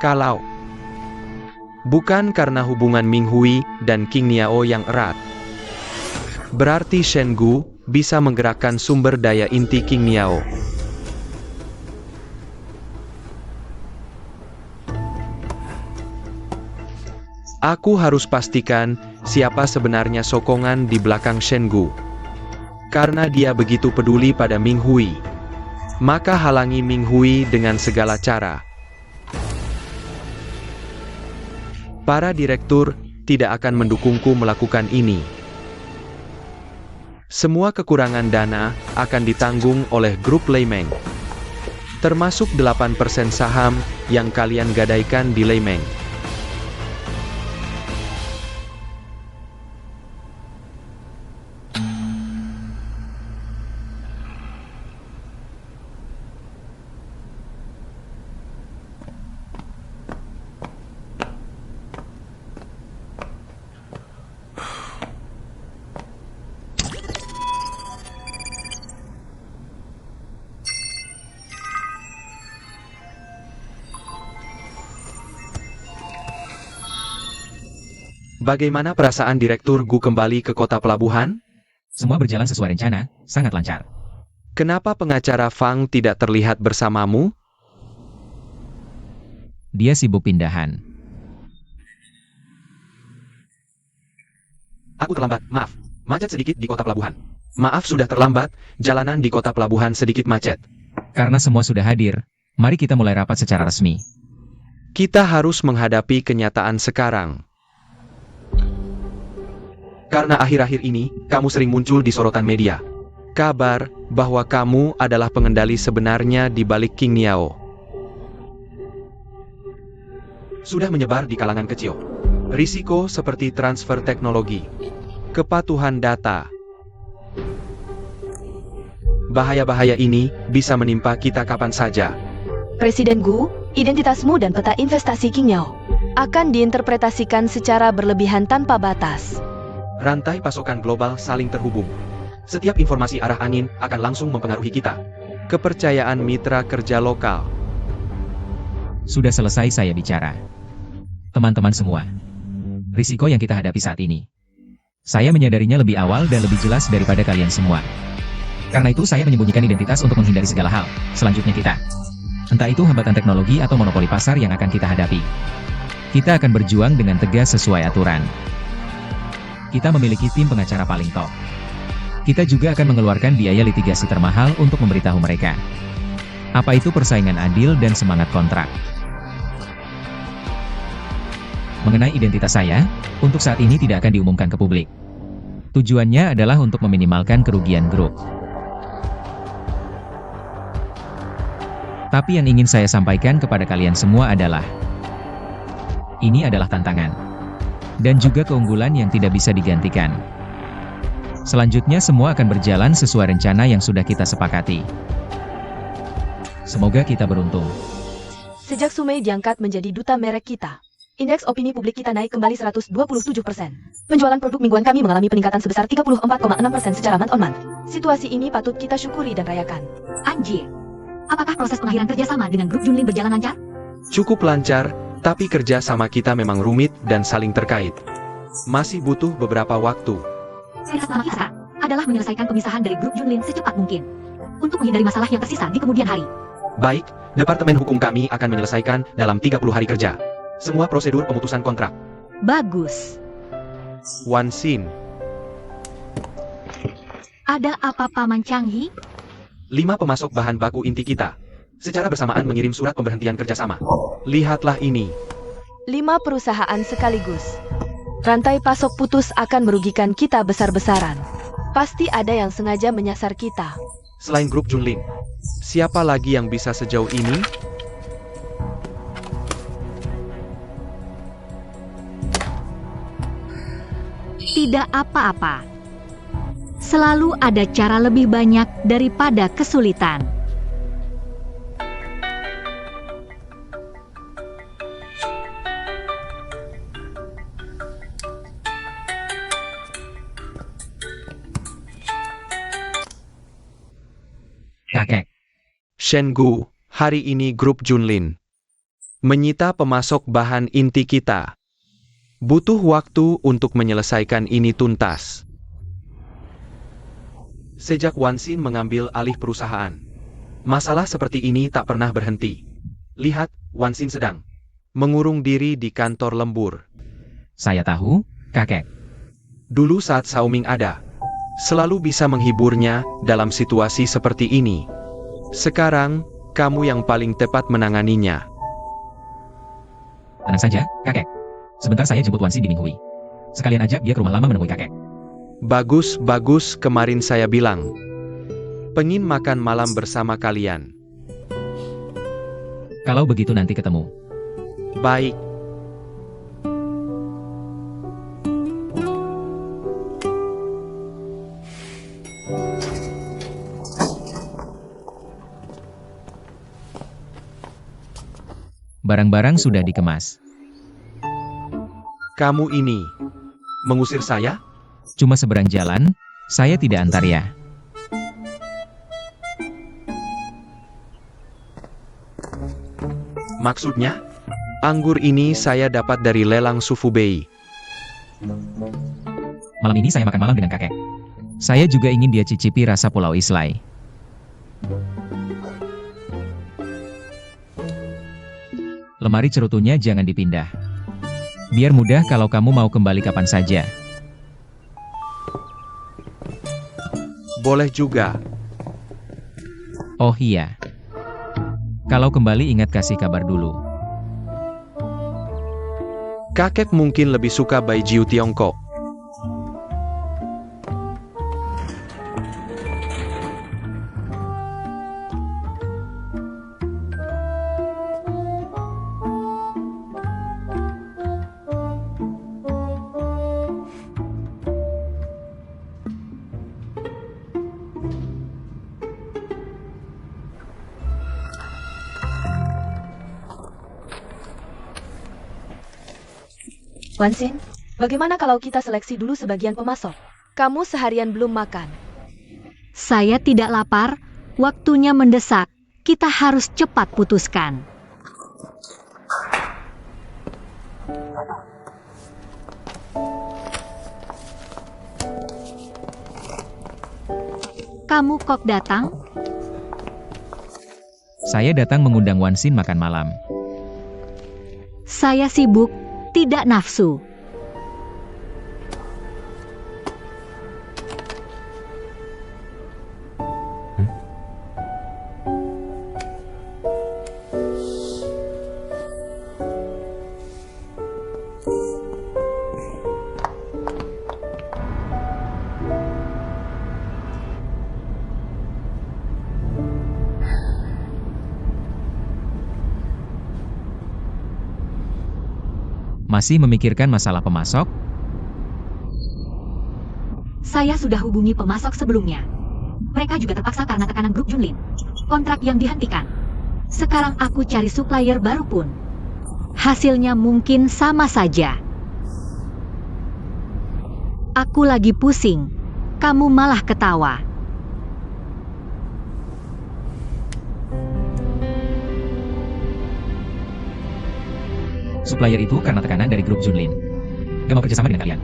Kalau bukan karena hubungan Ming Hui dan King Niao yang erat, berarti Shen Gu bisa menggerakkan sumber daya inti King Niao. Aku harus pastikan siapa sebenarnya sokongan di belakang Shen Gu. Karena dia begitu peduli pada Ming Hui, maka halangi Ming Hui dengan segala cara. Para direktur tidak akan mendukungku melakukan ini. Semua kekurangan dana akan ditanggung oleh grup Leimeng. Termasuk 8% saham yang kalian gadaikan di Leimeng. Bagaimana perasaan Direktur Gu kembali ke kota pelabuhan?
Semua berjalan sesuai rencana, sangat lancar.
Kenapa pengacara Fang tidak terlihat bersamamu?
Dia sibuk pindahan.
Aku terlambat, maaf. Macet sedikit di kota pelabuhan. Maaf sudah terlambat, jalanan di kota pelabuhan sedikit macet.
Karena semua sudah hadir, mari kita mulai rapat secara resmi.
Kita harus menghadapi kenyataan sekarang. Karena akhir-akhir ini, kamu sering muncul di sorotan media. Kabar bahwa kamu adalah pengendali sebenarnya di balik King Niao sudah menyebar di kalangan kecil. Risiko seperti transfer teknologi, kepatuhan data. Bahaya-bahaya ini bisa menimpa kita kapan saja.
Presiden Gu, identitasmu dan peta investasi King Niao akan diinterpretasikan secara berlebihan tanpa batas.
Rantai pasokan global saling terhubung. Setiap informasi arah angin akan langsung mempengaruhi kita. Kepercayaan mitra kerja lokal.
Sudah selesai saya bicara. Teman-teman semua, risiko yang kita hadapi saat ini, saya menyadarinya lebih awal dan lebih jelas daripada kalian semua. Karena itu saya menyembunyikan identitas untuk menghindari segala hal. Selanjutnya kita, entah itu hambatan teknologi atau monopoli pasar yang akan kita hadapi. Kita akan berjuang dengan tegas sesuai aturan. Kita memiliki tim pengacara paling top. Kita juga akan mengeluarkan biaya litigasi termahal untuk memberitahu mereka. Apa itu persaingan adil dan semangat kontrak. Mengenai identitas saya, untuk saat ini tidak akan diumumkan ke publik. Tujuannya adalah untuk meminimalkan kerugian grup. Tapi yang ingin saya sampaikan kepada kalian semua adalah, ini adalah tantangan. Dan juga keunggulan yang tidak bisa digantikan. Selanjutnya semua akan berjalan sesuai rencana yang sudah kita sepakati. Semoga kita beruntung.
Sejak Sumei diangkat menjadi duta merek kita, indeks opini publik kita naik kembali 127%. Penjualan produk mingguan kami mengalami peningkatan sebesar 34,6% secara month-on-month. Situasi ini patut kita syukuri dan rayakan.
Anjir. Apakah proses pengakhiran kerjasama dengan grup Junlin berjalan lancar?
Cukup lancar, tapi kerja sama kita memang rumit dan saling terkait. Masih butuh beberapa waktu.
Pertama kita adalah menyelesaikan pemisahan dari grup Junlin secepat mungkin. Untuk menghindari masalah yang tersisa di kemudian hari.
Baik, Departemen Hukum kami akan menyelesaikan dalam 30 hari kerja. Semua prosedur pemutusan kontrak.
Bagus.
Wan Xin,
Ada apa Paman Changhi?
5 pemasok bahan baku inti kita. Secara bersamaan mengirim surat pemberhentian kerjasama. Lihatlah ini.
5 perusahaan sekaligus. Rantai pasok putus akan merugikan kita besar-besaran. Pasti ada yang sengaja menyasar kita.
Selain grup Junlin, siapa lagi yang bisa sejauh ini?
Tidak apa-apa. Selalu ada cara lebih banyak daripada kesulitan.
Kakek.
Shen Gu, hari ini grup Junlin menyita pemasok bahan inti kita. Butuh waktu untuk menyelesaikan ini tuntas. Sejak Wan Xin mengambil alih perusahaan, masalah seperti ini tak pernah berhenti. Lihat, Wan Xin sedang mengurung diri di kantor lembur.
Saya tahu, kakek.
Dulu saat Xiaoming ada, selalu bisa menghiburnya dalam situasi seperti ini. Sekarang, kamu yang paling tepat menanganinya.
Tenang saja, kakek. Sebentar saya jemput Wan Xin di Minghui. Sekalian ajak dia ke rumah lama menemui kakek.
Bagus, bagus, kemarin saya bilang. Pengin makan malam bersama kalian.
Kalau begitu nanti ketemu.
Baik.
Barang-barang sudah dikemas.
Kamu ini mengusir saya?
Cuma seberang jalan, saya tidak antar ya.
Maksudnya? Anggur ini saya dapat dari lelang Sufubei.
Malam ini saya makan malam dengan kakek. Saya juga ingin dia cicipi rasa Pulau Islay. Lemari cerutunya jangan dipindah. Biar mudah kalau kamu mau kembali kapan saja.
Boleh juga.
Oh iya. Kalau kembali ingat kasih kabar dulu.
Kakek mungkin lebih suka baijiu Tiongkok.
Wan Xin, bagaimana kalau kita seleksi dulu sebagian pemasok? Kamu seharian belum makan.
Saya tidak lapar, waktunya mendesak. Kita harus cepat putuskan. Kamu kok datang?
Saya datang mengundang Wan Xin makan malam.
Saya sibuk, tidak nafsu.
Masih memikirkan masalah pemasok?
Saya sudah hubungi pemasok sebelumnya. Mereka juga terpaksa karena tekanan grup Junlin. Kontrak yang dihentikan. Sekarang aku cari supplier baru pun. Hasilnya mungkin sama saja. Aku lagi pusing. Kamu malah ketawa.
Supplier itu karena tekanan dari grup Junlin. Gak mau kerjasama dengan kalian.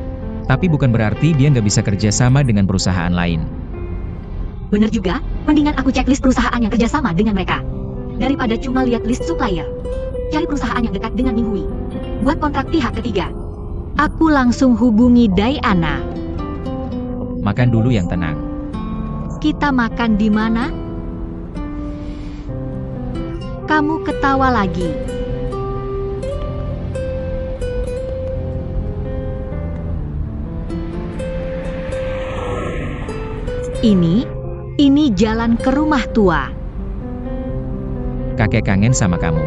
Tapi bukan berarti dia nggak bisa kerjasama dengan perusahaan lain.
Bener juga, mendingan aku cek list perusahaan yang kerjasama dengan mereka. Daripada cuma lihat list supplier. Cari perusahaan yang dekat dengan Minghui. Buat kontrak pihak ketiga. Aku langsung hubungi Diana.
Makan dulu yang tenang.
Kita makan di mana? Kamu ketawa lagi. Ini jalan ke rumah tua.
Kakek kangen sama kamu.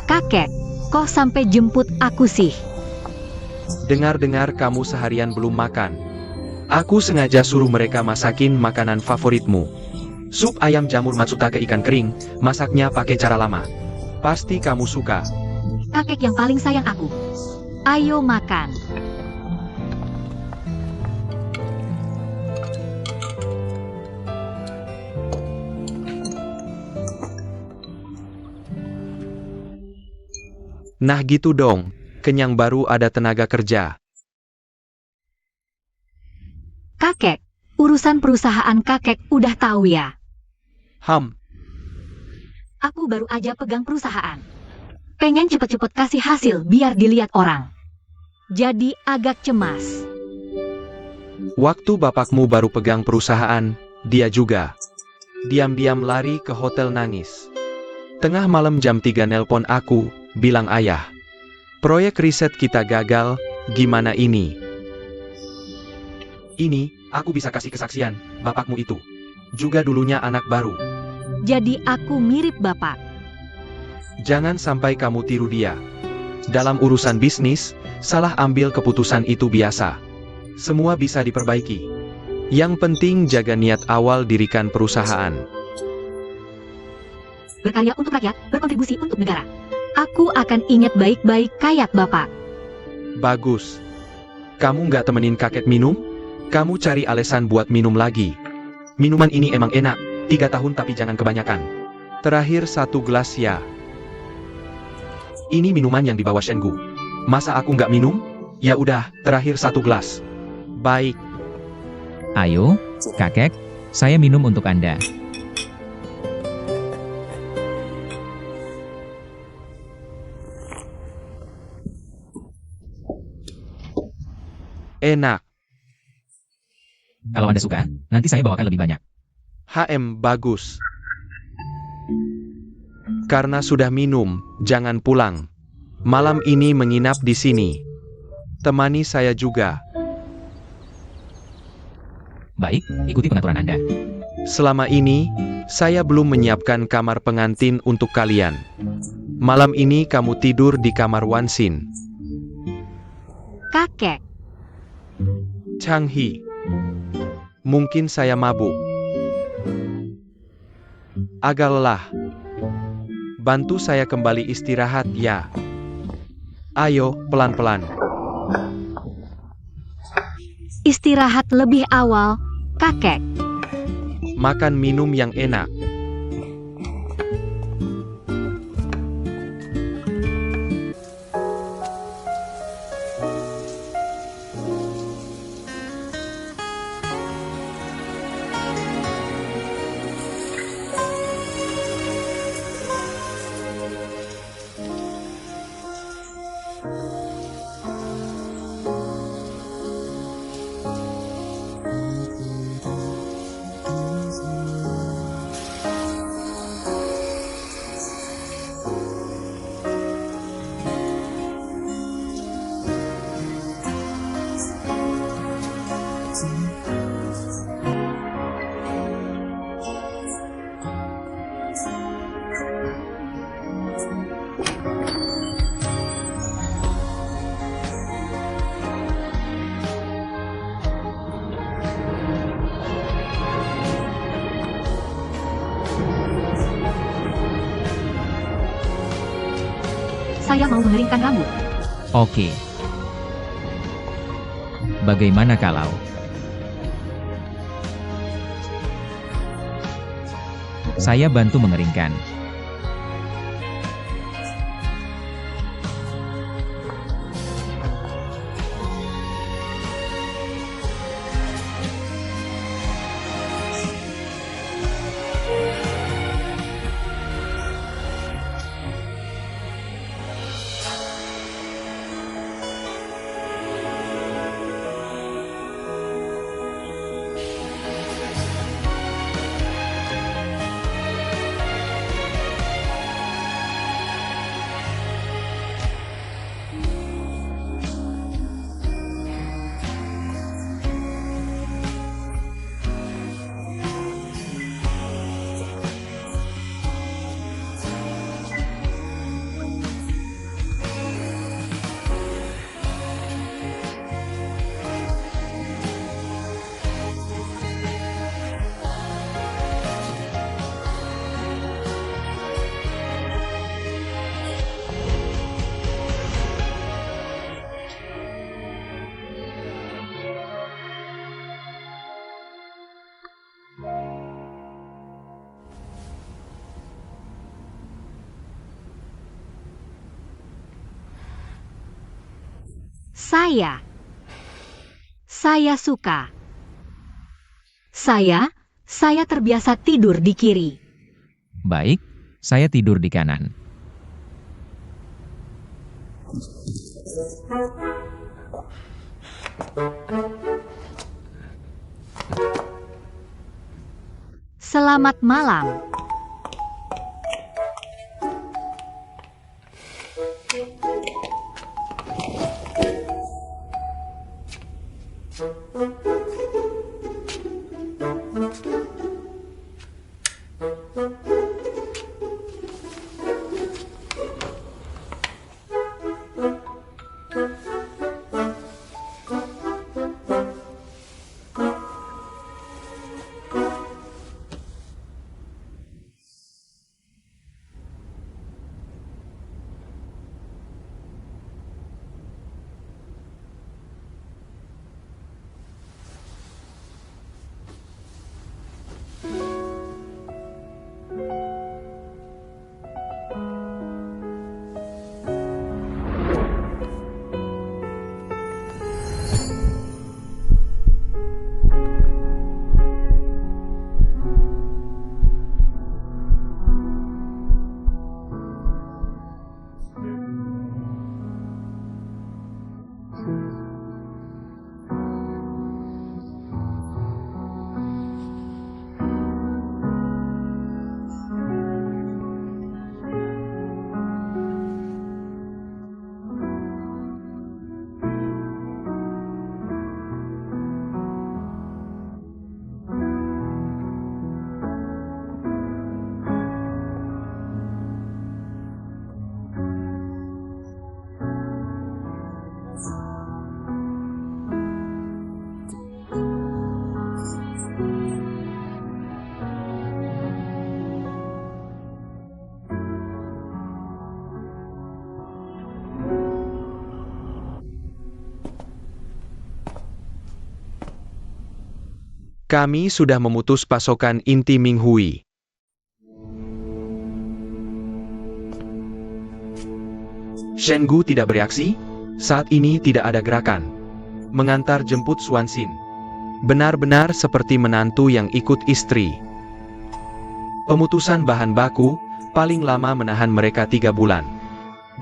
Kakek, kok sampai jemput aku sih?
Dengar-dengar kamu seharian belum makan. Aku sengaja suruh mereka masakin makanan favoritmu. Sup ayam jamur matsutake ikan kering, masaknya pakai cara lama. Pasti kamu suka.
Kakek yang paling sayang aku. Ayo makan.
Nah gitu dong, kenyang baru ada tenaga kerja.
Kakek, urusan perusahaan kakek udah tahu ya. Aku baru aja pegang perusahaan. Pengen cepet-cepet kasih hasil biar dilihat orang. Jadi agak cemas.
Waktu bapakmu baru pegang perusahaan, dia juga. Diam-diam lari ke hotel nangis. Tengah malam jam 3 nelpon aku, bilang ayah. Proyek riset kita gagal, gimana ini? Ini, aku bisa kasih kesaksian, bapakmu itu. Juga dulunya anak baru.
Jadi aku mirip bapak.
Jangan sampai kamu tiru dia. Dalam urusan bisnis, salah ambil keputusan itu biasa. Semua bisa diperbaiki. Yang penting jaga niat awal dirikan perusahaan.
Berkarya untuk rakyat, berkontribusi untuk negara. Aku akan ingat baik-baik kayak bapak.
Bagus. Kamu nggak temenin kakek minum? Kamu cari alasan buat minum lagi. Minuman ini emang enak, 3 tahun tapi jangan kebanyakan. Terakhir 1 gelas ya. Ini minuman yang dibawa Shengu. Masa aku nggak minum? Ya udah, terakhir 1 gelas. Baik.
Ayo, kakek, saya minum untuk Anda.
Enak.
Kalau Anda suka, nanti saya bawakan lebih banyak.
Bagus. Karena sudah minum, jangan pulang. Malam ini menginap di sini. Temani saya juga.
Baik, ikuti pengaturan Anda.
Selama ini, saya belum menyiapkan kamar pengantin untuk kalian. Malam ini kamu tidur di kamar Wansin.
Kakek,
Changhi. Mungkin saya mabuk. Agak lelah. Bantu saya kembali istirahat ya. Ayo, pelan-pelan.
istirahat lebih awal, kakek.
Makan minum yang enak.
saya mau mengeringkan rambut.
Oke. Bagaimana kalau saya bantu mengeringkan?
Saya suka. Saya terbiasa tidur di kiri.
Baik, saya tidur di kanan.
Selamat malam.
Kami sudah memutus pasokan inti Minghui. Shengu tidak bereaksi. Saat ini tidak ada gerakan. Mengantar jemput Swansin. Benar-benar seperti menantu yang ikut istri. Pemutusan bahan baku paling lama menahan mereka 3 bulan.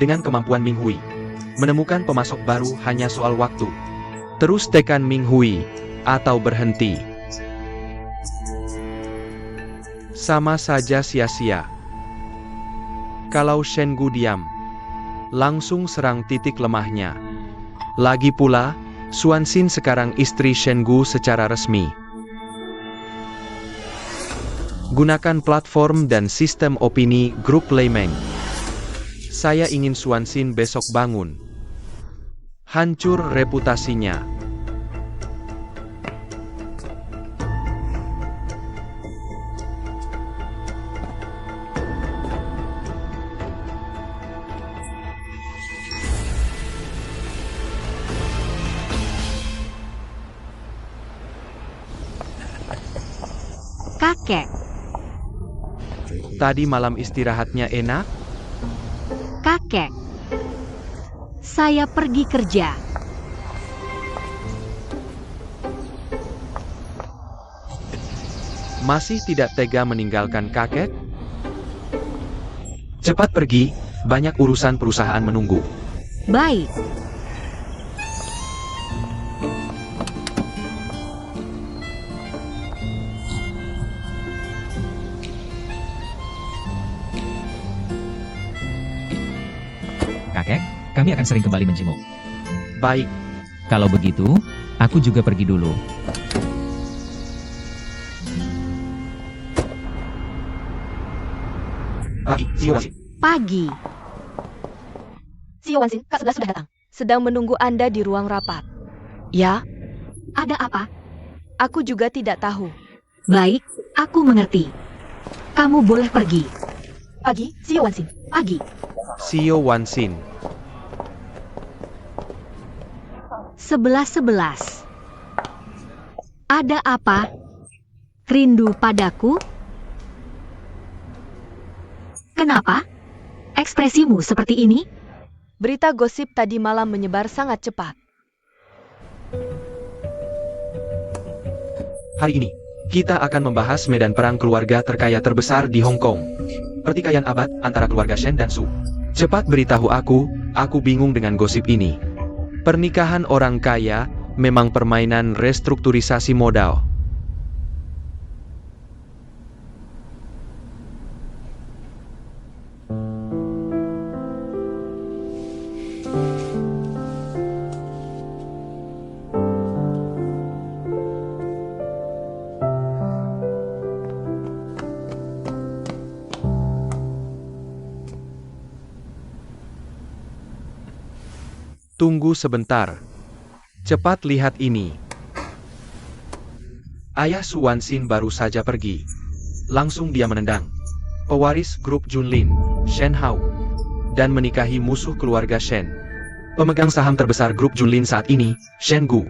Dengan kemampuan Minghui menemukan pemasok baru hanya soal waktu. Terus tekan Minghui atau berhenti. Sama saja sia-sia. Kalau Shengu diam, langsung serang titik lemahnya. Lagi pula, Swansin sekarang istri Shengu secara resmi. Gunakan platform dan sistem opini grup Leimeng. Saya ingin Swansin besok bangun. Hancur reputasinya.
Kakek,
Tadi malam istirahatnya enak?
kakek. Saya pergi kerja.
Masih tidak tega meninggalkan kakek? Cepat pergi, banyak urusan perusahaan menunggu.
Baik.
Kakek, kami akan sering kembali menjenguk.
Baik,
Kalau begitu, aku juga pergi dulu.
pagi, siang.
Pagi.
Sio Wansin, Kak 11 sudah datang. Sedang menunggu Anda di ruang rapat. Ya,
Ada apa?
aku juga tidak tahu.
Baik, aku mengerti. Kamu boleh pergi.
Pagi, Sio Wansin.
Pagi.
Sio Wansin.
11:11. Ada apa? Rindu padaku? Kenapa? Ekspresimu seperti ini?
Berita gosip tadi malam menyebar sangat cepat.
Hari ini, kita akan membahas medan perang keluarga terkaya terbesar di Hong Kong. Pertikaian abad antara keluarga Shen dan Su. Cepat beritahu aku bingung dengan gosip ini. Pernikahan orang kaya memang permainan restrukturisasi modal. Tunggu sebentar. Cepat lihat ini. Ayah Su Wansin baru saja pergi. Langsung dia menendang pewaris grup Junlin, Shen Hao, dan menikahi musuh keluarga Shen. Pemegang saham terbesar grup Junlin saat ini, Shen Gu.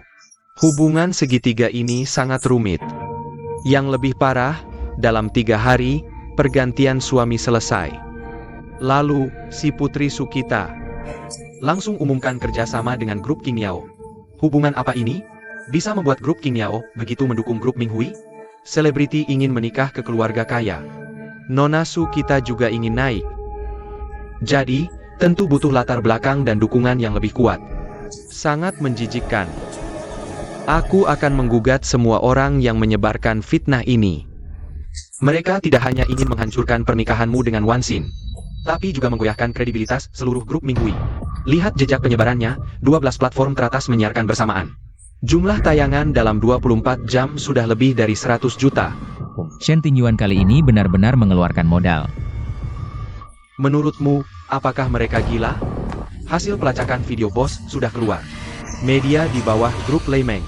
Hubungan segitiga ini sangat rumit. Yang lebih parah, dalam 3 hari, pergantian suami selesai. Lalu, si putri Sukita langsung umumkan kerjasama dengan grup King Yao. Hubungan apa ini? Bisa membuat grup King Yao begitu mendukung grup Ming Hui? Selebriti ingin menikah ke keluarga kaya. Nona Su kita juga ingin naik. Jadi, tentu butuh latar belakang dan dukungan yang lebih kuat. Sangat menjijikkan. Aku akan menggugat semua orang yang menyebarkan fitnah ini. Mereka tidak hanya ingin menghancurkan pernikahanmu dengan Wansin, tapi juga menggoyahkan kredibilitas seluruh grup Ming Hui. Lihat jejak penyebarannya, 12 platform teratas menyiarkan bersamaan. Jumlah tayangan dalam 24 jam sudah lebih dari 100 juta.
Shen Tingyuan kali ini benar-benar mengeluarkan modal.
Menurutmu, apakah mereka gila? Hasil pelacakan video bos sudah keluar. Media di bawah grup Lei Meng.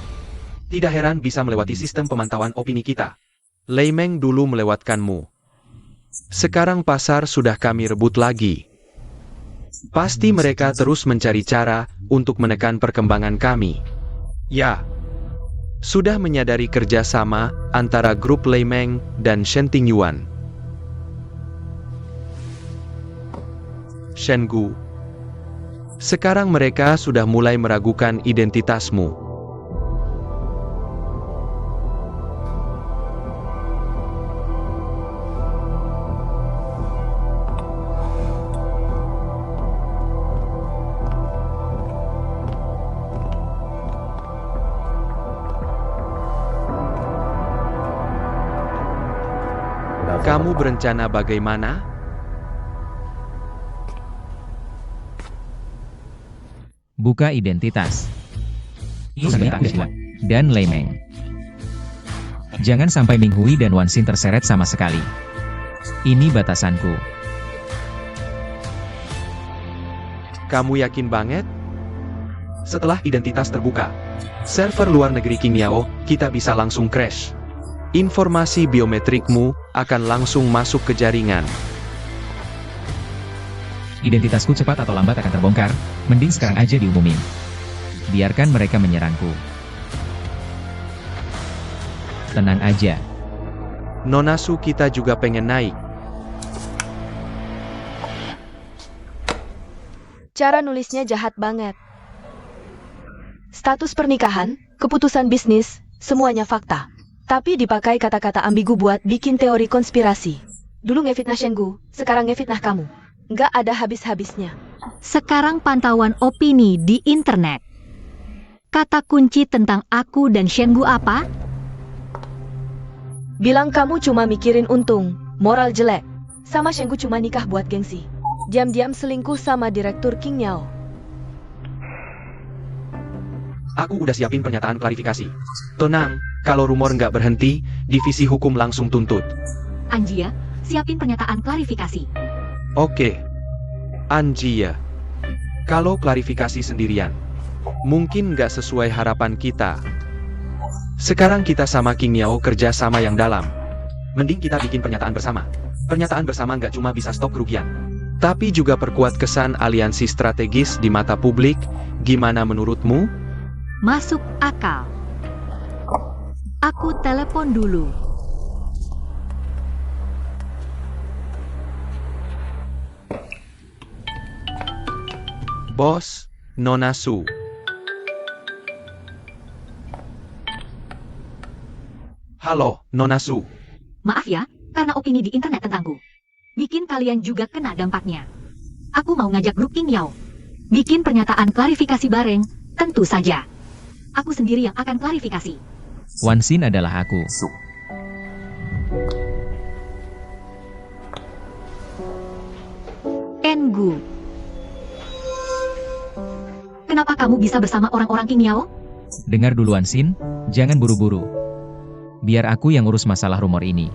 Tidak heran bisa melewati sistem pemantauan opini kita. Lei Meng dulu melewatkanmu. Sekarang pasar sudah kami rebut lagi. Pasti mereka terus mencari cara untuk menekan perkembangan kami. Ya, sudah menyadari kerjasama antara grup Lei Meng dan Shen Tingyuan. Shen Gu. Sekarang mereka sudah mulai meragukan identitasmu. Kamu berencana bagaimana?
Buka identitas. Dan Lei Meng. Jangan sampai Ming Hui dan Wansin terseret sama sekali. Ini batasanku.
Kamu yakin banget? Setelah identitas terbuka, server luar negeri King Yao, kita bisa langsung crash. Informasi biometrikmu akan langsung masuk ke jaringan.
Identitasku cepat atau lambat akan terbongkar, mending sekarang aja diumumin. Biarkan mereka menyerangku. Tenang aja.
Nona Su, kita juga pengen naik.
Cara nulisnya jahat banget. Status pernikahan, keputusan bisnis, semuanya fakta. Tapi dipakai kata-kata ambigu buat bikin teori konspirasi. Dulu ngefitnah Shenggu, sekarang ngefitnah kamu. Nggak ada habis-habisnya.
Sekarang pantauan opini di internet. Kata kunci tentang aku dan Shenggu apa?
Bilang kamu cuma mikirin untung, moral jelek. Sama Shenggu cuma nikah buat gengsi. Diam-diam selingkuh sama Direktur King Miao.
Aku udah siapin pernyataan klarifikasi. Tenang, kalau rumor nggak berhenti, divisi hukum langsung tuntut.
Anjia, siapin pernyataan klarifikasi.
Oke. Anjia. Kalau klarifikasi sendirian, mungkin nggak sesuai harapan kita. Sekarang kita sama King Miao kerja sama yang dalam. Mending kita bikin pernyataan bersama. Pernyataan bersama nggak cuma bisa stop kerugian, tapi juga perkuat kesan aliansi strategis di mata publik. Gimana menurutmu?
Masuk akal. Aku telepon dulu.
Bos, Nona Su. Halo, Nona Su.
Maaf ya, karena opini di internet tentangku bikin kalian juga kena dampaknya. Aku mau ngajak grup King Miao bikin pernyataan klarifikasi bareng, tentu saja. Aku sendiri yang akan klarifikasi.
Wan Xin adalah aku.
Engu. Kenapa kamu bisa bersama orang-orang King Miao?
Dengar dulu Wan Xin, jangan buru-buru. Biar aku yang urus masalah rumor ini.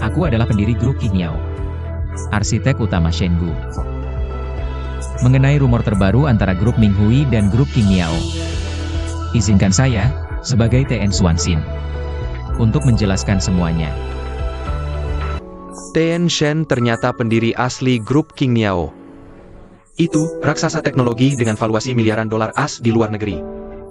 Aku adalah pendiri grup King Miao, arsitek utama Shenggu. Mengenai rumor terbaru antara grup Minghui dan grup King Miao, izinkan saya, sebagai TN Wan Xin, untuk menjelaskan semuanya.
Tian Shen ternyata pendiri asli grup King Miao. Itu, raksasa teknologi dengan valuasi miliaran dolar as di luar negeri.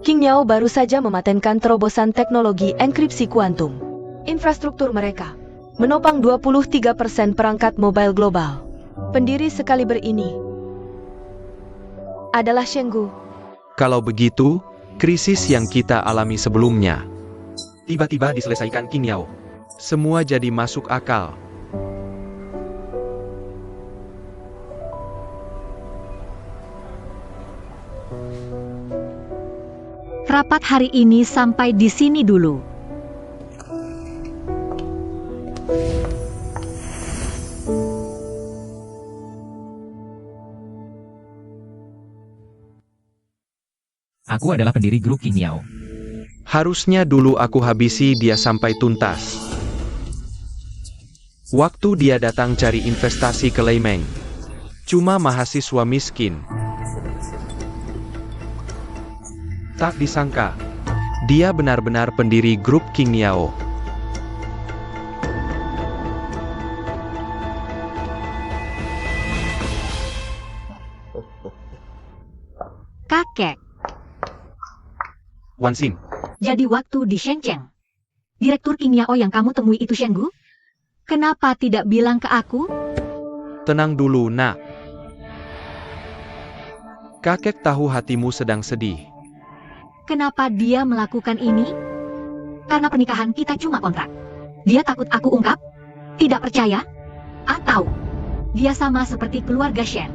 King Miao baru saja mematenkan terobosan teknologi enkripsi kuantum. Infrastruktur mereka menopang 23% perangkat mobile global. Pendiri sekaliber ini adalah Shenggu.
Kalau begitu, krisis yang kita alami sebelumnya tiba-tiba diselesaikan King Miao. Semua jadi masuk akal.
Rapat hari ini sampai di sini dulu.
Aku adalah pendiri grup King Miao.
Harusnya dulu aku habisi dia sampai tuntas. Waktu dia datang cari investasi ke Leimeng, cuma mahasiswa miskin. Tak disangka, dia benar-benar pendiri grup King Miao.
Kakek.
Wan Xin,
Jadi waktu di Shenzhen, Direktur King Miao yang kamu temui itu Shenggu? Kenapa tidak bilang ke aku?
tenang dulu nak. Kakek tahu hatimu sedang sedih.
Kenapa dia melakukan ini? Karena pernikahan kita cuma kontrak. Dia takut aku ungkap? Tidak percaya? Atau dia sama seperti keluarga Shen,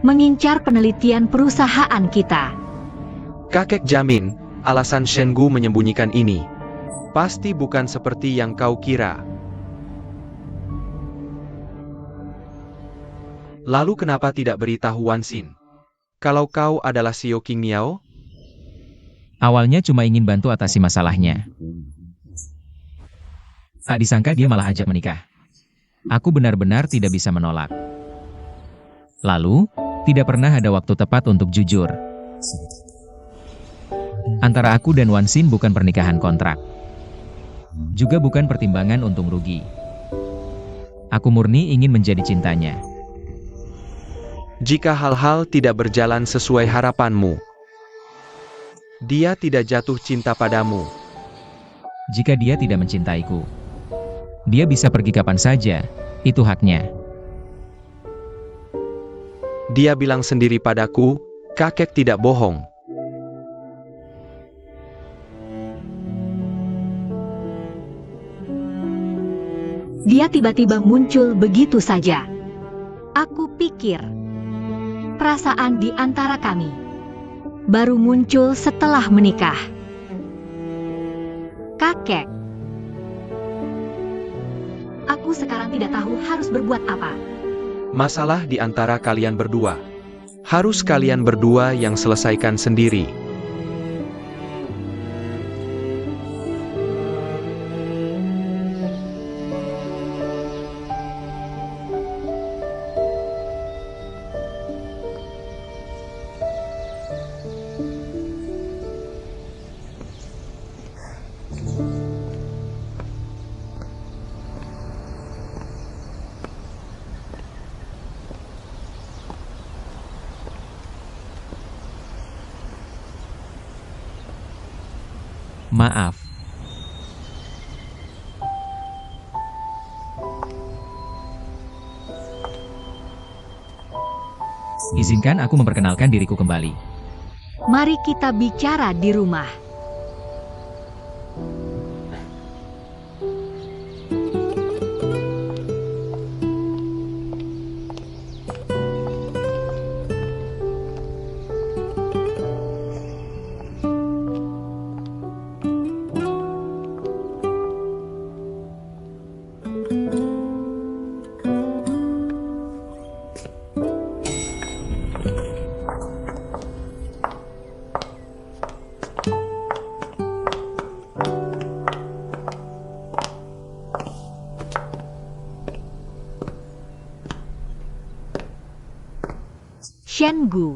mengincar penelitian perusahaan kita?
Kakek jamin, alasan Shenggu menyembunyikan ini pasti bukan seperti yang kau kira. Lalu kenapa tidak beritahu Wansin? Kalau kau adalah Xiao King Niao?
Awalnya cuma ingin bantu atasi masalahnya. Tak disangka dia malah ajak menikah. Aku benar-benar tidak bisa menolak. Lalu, tidak pernah ada waktu tepat untuk jujur. Antara aku dan Wansin bukan pernikahan kontrak. Juga bukan pertimbangan untung rugi. Aku murni ingin menjadi cintanya.
Jika hal-hal tidak berjalan sesuai harapanmu, dia tidak jatuh cinta padamu.
Jika dia tidak mencintaiku, dia bisa pergi kapan saja, itu haknya.
Dia bilang sendiri padaku, kakek tidak bohong.
Dia tiba-tiba muncul begitu saja. Aku pikir perasaan di antara kami baru muncul setelah menikah. Kakek, aku sekarang tidak tahu harus berbuat apa.
Masalah di antara kalian berdua. Harus kalian berdua yang selesaikan sendiri.
Maaf. Izinkan aku memperkenalkan diriku kembali.
Mari kita bicara di rumah. Shen Gu,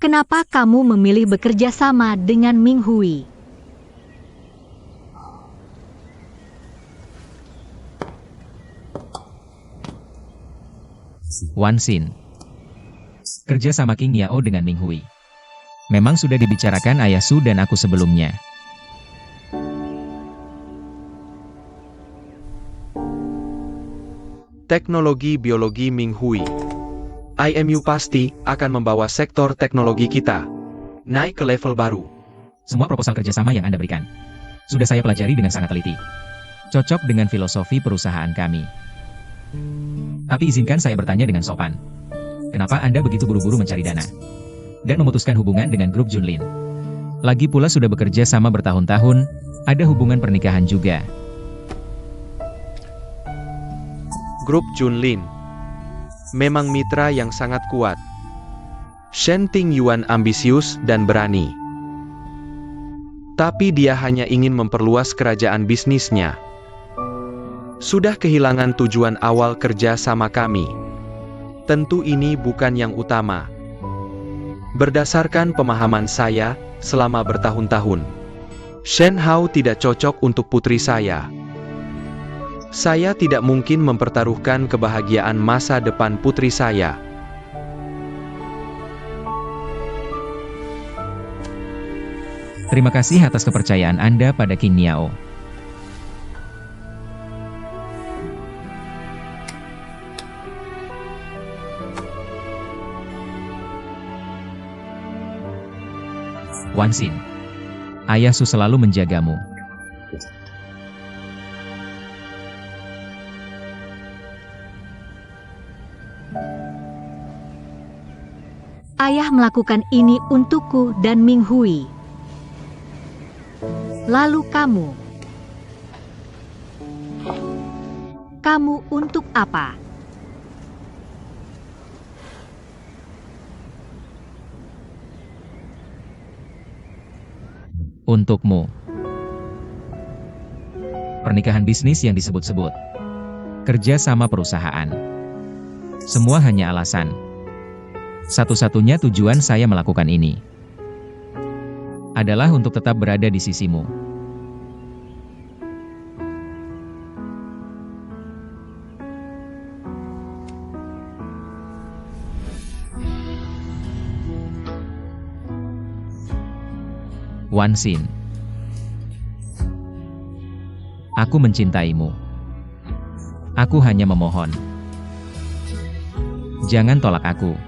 kenapa kamu memilih bekerja sama dengan Ming Hui?
Wansin. Kerja sama King Yao dengan Ming Hui. Memang sudah dibicarakan Ayah Su dan aku sebelumnya.
Teknologi biologi Ming Hui. IMU pasti akan membawa sektor teknologi kita naik ke level baru.
Semua proposal kerjasama yang Anda berikan sudah saya pelajari dengan sangat teliti. Cocok dengan filosofi perusahaan kami. Tapi izinkan saya bertanya dengan sopan. Kenapa Anda begitu buru-buru mencari dana dan memutuskan hubungan dengan grup Junlin? Lagi pula sudah bekerja sama bertahun-tahun, ada hubungan pernikahan juga.
Grup Junlin memang mitra yang sangat kuat. Shen Ting Yuan ambisius dan berani. Tapi dia hanya ingin memperluas kerajaan bisnisnya. Sudah kehilangan tujuan awal kerja sama kami. Tentu ini bukan yang utama. Berdasarkan pemahaman saya, selama bertahun-tahun, Shen Hao tidak cocok untuk putri saya. Saya tidak mungkin mempertaruhkan kebahagiaan masa depan putri saya.
Terima kasih atas kepercayaan Anda pada King Niao. Wansin, Ayah Su selalu menjagamu.
Ayah melakukan ini untukku dan Ming Hui. Lalu kamu untuk apa?
Untukmu. Pernikahan bisnis yang disebut-sebut. Kerja sama perusahaan. Semua hanya alasan. Satu-satunya tujuan saya melakukan ini adalah untuk tetap berada di sisimu. Wan Xin. Aku mencintaimu. Aku hanya memohon. Jangan tolak aku.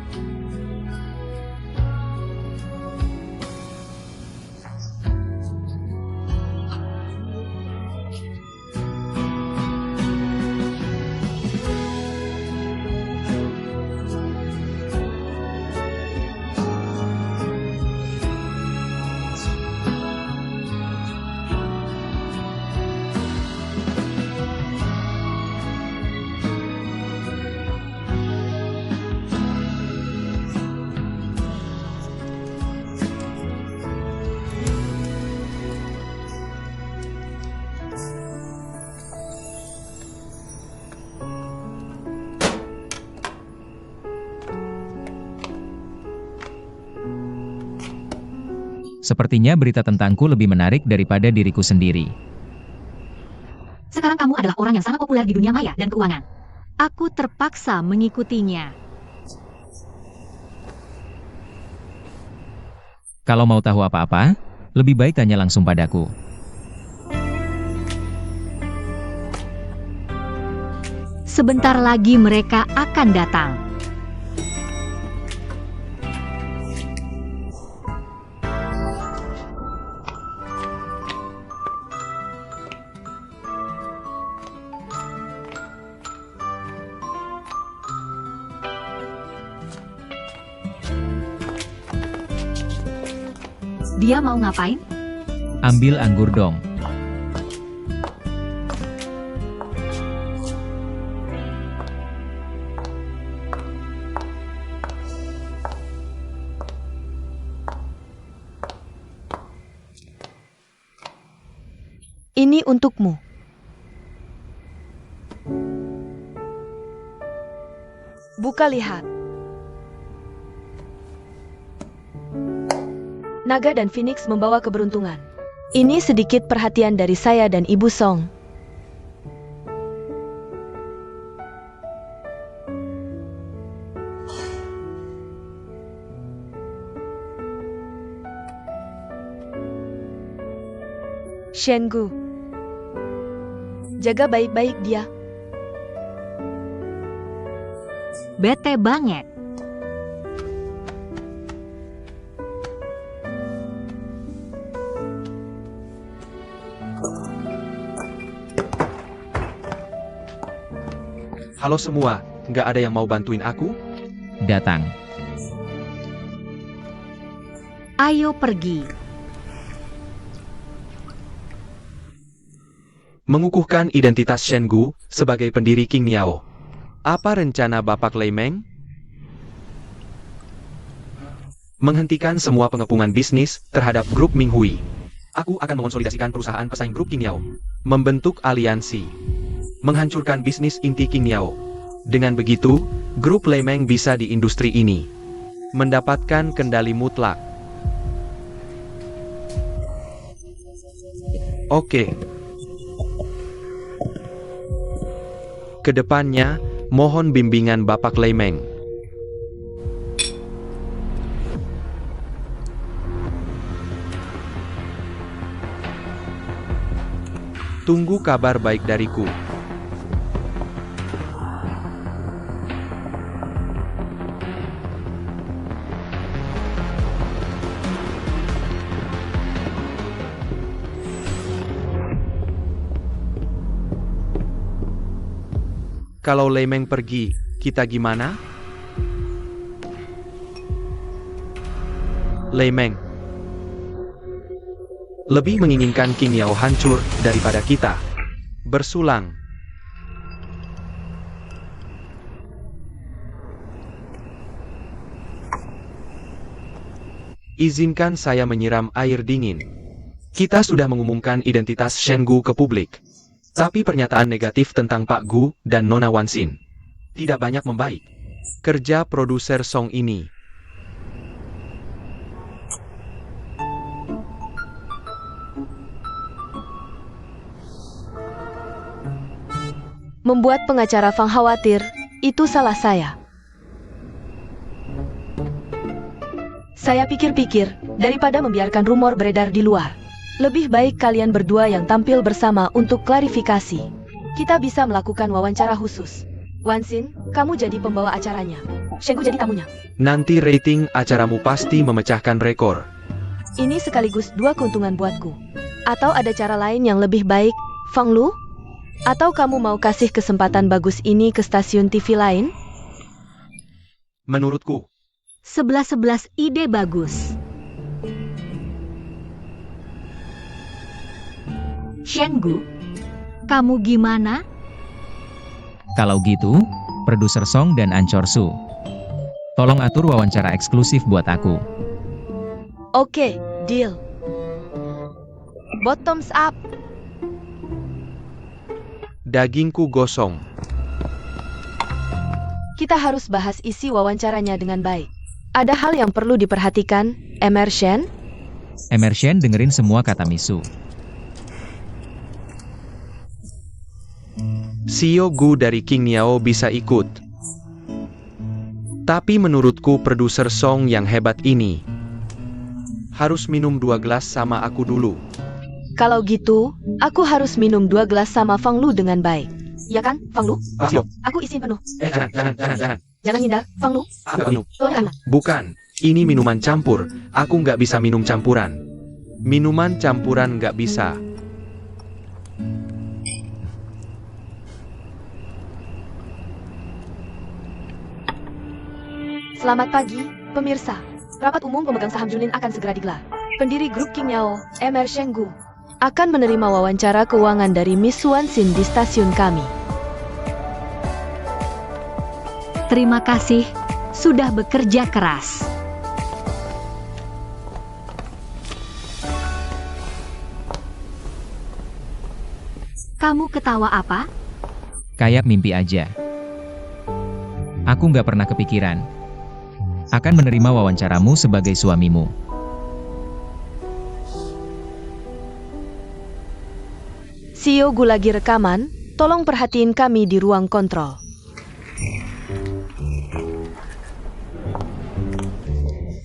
Sepertinya berita tentangku lebih menarik daripada diriku sendiri.
Sekarang kamu adalah orang yang sangat populer di dunia maya dan keuangan. Aku terpaksa mengikutinya.
Kalau mau tahu apa-apa, lebih baik tanya langsung padaku.
Sebentar lagi mereka akan datang. Dia mau ngapain?
Ambil anggur dong.
Ini untukmu. Buka lihat. Naga dan Phoenix membawa keberuntungan. Ini sedikit perhatian dari saya dan Ibu Song. Shengu, jaga baik-baik dia.
Bete banget.
Halo semua, nggak ada yang mau bantuin aku?
Datang.
Ayo pergi.
Mengukuhkan identitas Shengu sebagai pendiri King Niao. Apa rencana Bapak Lei Meng? Menghentikan semua pengepungan bisnis terhadap grup Minghui. Aku akan mengonsolidasikan perusahaan pesaing grup King Niao. Membentuk aliansi. Menghancurkan bisnis inti King Niao. Dengan begitu, grup Lei Meng bisa di industri ini mendapatkan kendali mutlak. Oke. Kedepannya, mohon bimbingan Bapak Lei Meng. Tunggu kabar baik dariku. Kalau Lei Meng pergi, kita gimana? Lei Meng lebih menginginkan King Yao hancur daripada kita bersulang. Izinkan saya menyiram air dingin. Kita sudah mengumumkan identitas Shen Gu ke publik. Tapi pernyataan negatif tentang Pak Gu dan Nona Wansin tidak banyak membaik kerja produser song ini.
Membuat pengacara Fang khawatir, itu salah saya. Saya pikir-pikir, daripada membiarkan rumor beredar di luar, lebih baik kalian berdua yang tampil bersama untuk klarifikasi. Kita bisa melakukan wawancara khusus. Wansin, kamu jadi pembawa acaranya. Shen Gu jadi tamunya.
Nanti rating acaramu pasti memecahkan rekor.
Ini sekaligus 2 keuntungan buatku. Atau ada cara lain yang lebih baik, Fang Lu? Atau kamu mau kasih kesempatan bagus ini ke stasiun TV lain?
Menurutku,
11-11 ide bagus. Shen Gu, kamu gimana?
Kalau gitu, produser Song dan Ancor Su, tolong atur wawancara eksklusif buat aku.
Oke, deal. Bottoms up.
dagingku gosong.
Kita harus bahas isi wawancaranya dengan baik. Ada hal yang perlu diperhatikan, Emerson?
Emerson dengerin semua kata Misu.
CEO Gu dari King Niao bisa ikut. Tapi menurutku produser song yang hebat ini harus minum 2 gelas sama aku dulu.
Kalau gitu, aku harus minum 2 gelas sama Fang Lu dengan baik. Ya kan, Fang Lu?
Siap.
Aku isin penuh.
Jangan.
Jangan hindar, Fang Lu.
Aku minum.
Tolong.
Bukan, ini minuman campur. Aku nggak bisa minum campuran. Minuman campuran nggak bisa.
Selamat pagi, pemirsa. Rapat umum pemegang saham Junlin akan segera digelar. Pendiri grup King Niao, Emerson Gu, akan menerima wawancara keuangan dari Miss Wansin di stasiun kami.
Terima kasih, sudah bekerja keras. Kamu ketawa apa?
Kayak mimpi aja. Aku nggak pernah kepikiran akan menerima wawancaramu sebagai suamimu.
CEO Gu lagi rekaman, tolong perhatiin kami di ruang kontrol.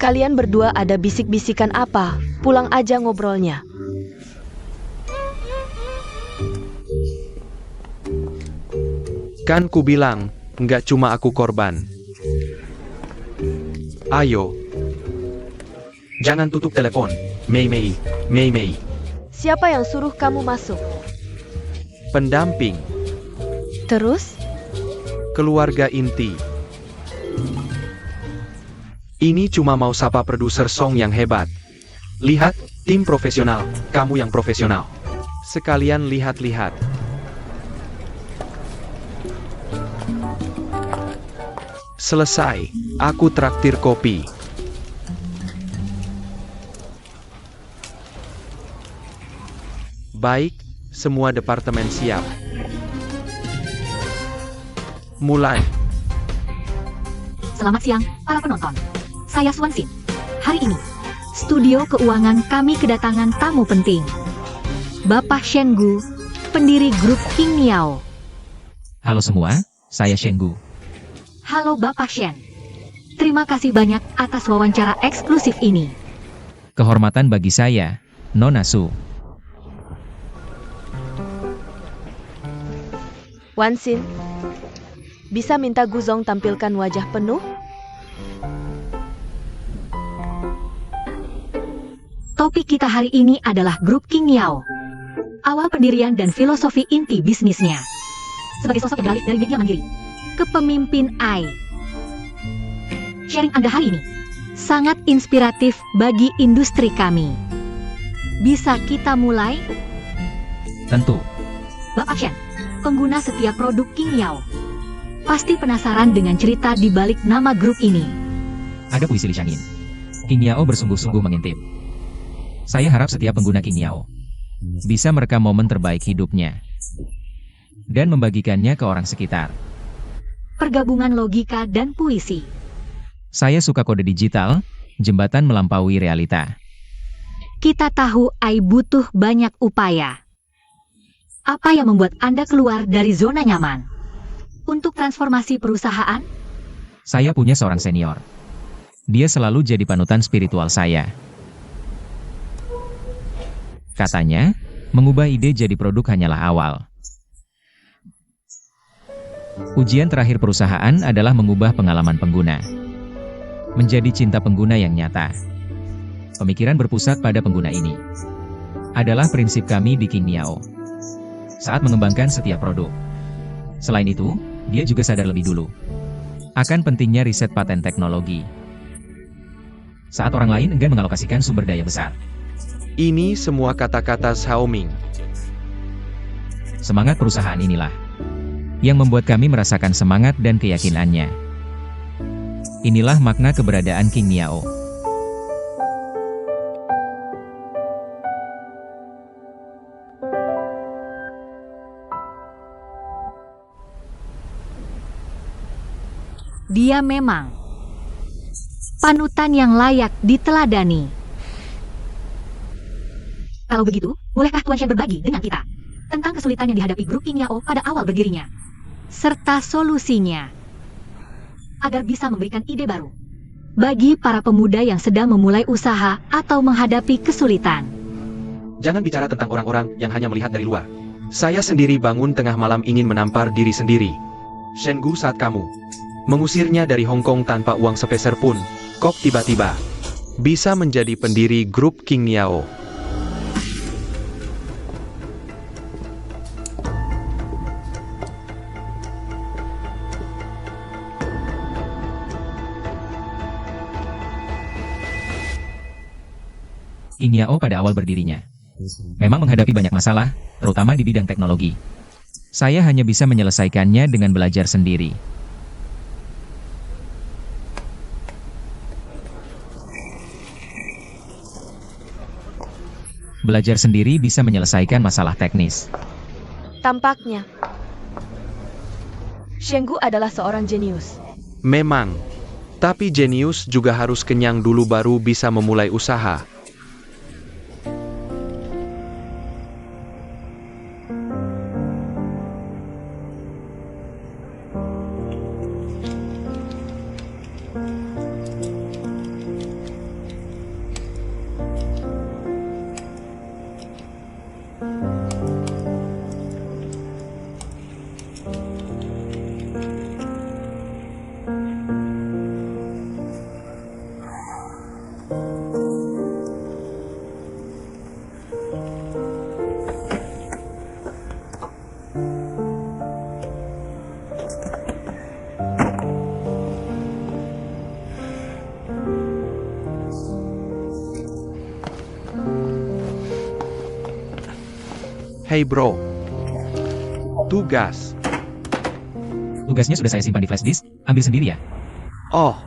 Kalian berdua ada bisik-bisikan apa? Pulang aja ngobrolnya.
Kan ku bilang, nggak cuma aku korban. Ayo. Jangan tutup telepon. Mei.
Siapa yang suruh kamu masuk?
Pendamping.
Terus?
Keluarga inti. Ini cuma mau sapa produser song yang hebat. Lihat, tim profesional, kamu yang profesional. Sekalian lihat-lihat. Selesai, aku traktir kopi. Baik, semua departemen siap. Mulai.
Selamat siang, para penonton. Saya Swansin. Hari ini, studio keuangan kami kedatangan tamu penting. Bapak Shen Gu, pendiri grup King Niao.
Halo semua, saya Shen Gu.
Halo Bapak Shen. Terima kasih banyak atas wawancara eksklusif ini.
Kehormatan bagi saya, Nona Su.
Wansin, bisa minta Guzong tampilkan wajah penuh?
Topik kita hari ini adalah grup King Niao. Awal pendirian dan filosofi inti bisnisnya. Sebagai sosok yang beralih dari media mandiri ke pemimpin AI. Sharing Anda hari ini sangat inspiratif bagi industri kami. Bisa kita mulai?
Tentu,
Bapak Shen, pengguna setiap produk King Niao, pasti penasaran dengan cerita di balik nama grup ini.
ada puisi Li Shangin. King Niao bersungguh-sungguh mengintip Saya harap setiap pengguna King Yao bisa merekam momen terbaik hidupnya dan membagikannya ke orang sekitar.
Pergabungan logika dan puisi.
Saya suka kode digital, jembatan melampaui realita.
Kita tahu AI butuh banyak upaya. Apa yang membuat Anda keluar dari zona nyaman? Untuk transformasi perusahaan?
Saya punya seorang senior. Dia selalu jadi panutan spiritual saya. Katanya, mengubah ide jadi produk hanyalah awal. Ujian terakhir perusahaan adalah mengubah pengalaman pengguna menjadi cinta pengguna yang nyata. Pemikiran berpusat pada pengguna ini adalah prinsip kami di King Yao saat mengembangkan setiap produk. Selain itu, dia juga sadar lebih dulu akan pentingnya riset paten teknologi saat orang lain enggan mengalokasikan sumber daya besar.
Ini semua kata-kata Xiaoming.
Semangat perusahaan inilah yang membuat kami merasakan semangat dan keyakinannya. Inilah makna keberadaan King Yao.
Dia memang panutan yang layak diteladani. Kalau begitu, bolehkah Tuan Shen berbagi dengan kita tentang kesulitan yang dihadapi grup King Yao pada awal berdirinya, serta solusinya, agar bisa memberikan ide baru bagi para pemuda yang sedang memulai usaha atau menghadapi kesulitan.
Jangan bicara tentang orang-orang yang hanya melihat dari luar. Saya sendiri bangun tengah malam ingin menampar diri sendiri. Shen Gu, saat kamu mengusirnya dari Hong Kong tanpa uang sepeser pun, kok tiba-tiba bisa menjadi pendiri grup King Yao.
King Yao pada awal berdirinya memang menghadapi banyak masalah, terutama di bidang teknologi. Saya hanya bisa menyelesaikannya dengan belajar sendiri. Belajar sendiri bisa menyelesaikan masalah teknis.
Tampaknya, Shen Gu adalah seorang jenius.
Memang, tapi jenius juga harus kenyang dulu baru bisa memulai usaha. Hey bro, tugas.
Tugasnya sudah saya simpan di flash disk, ambil sendiri ya.
Oh,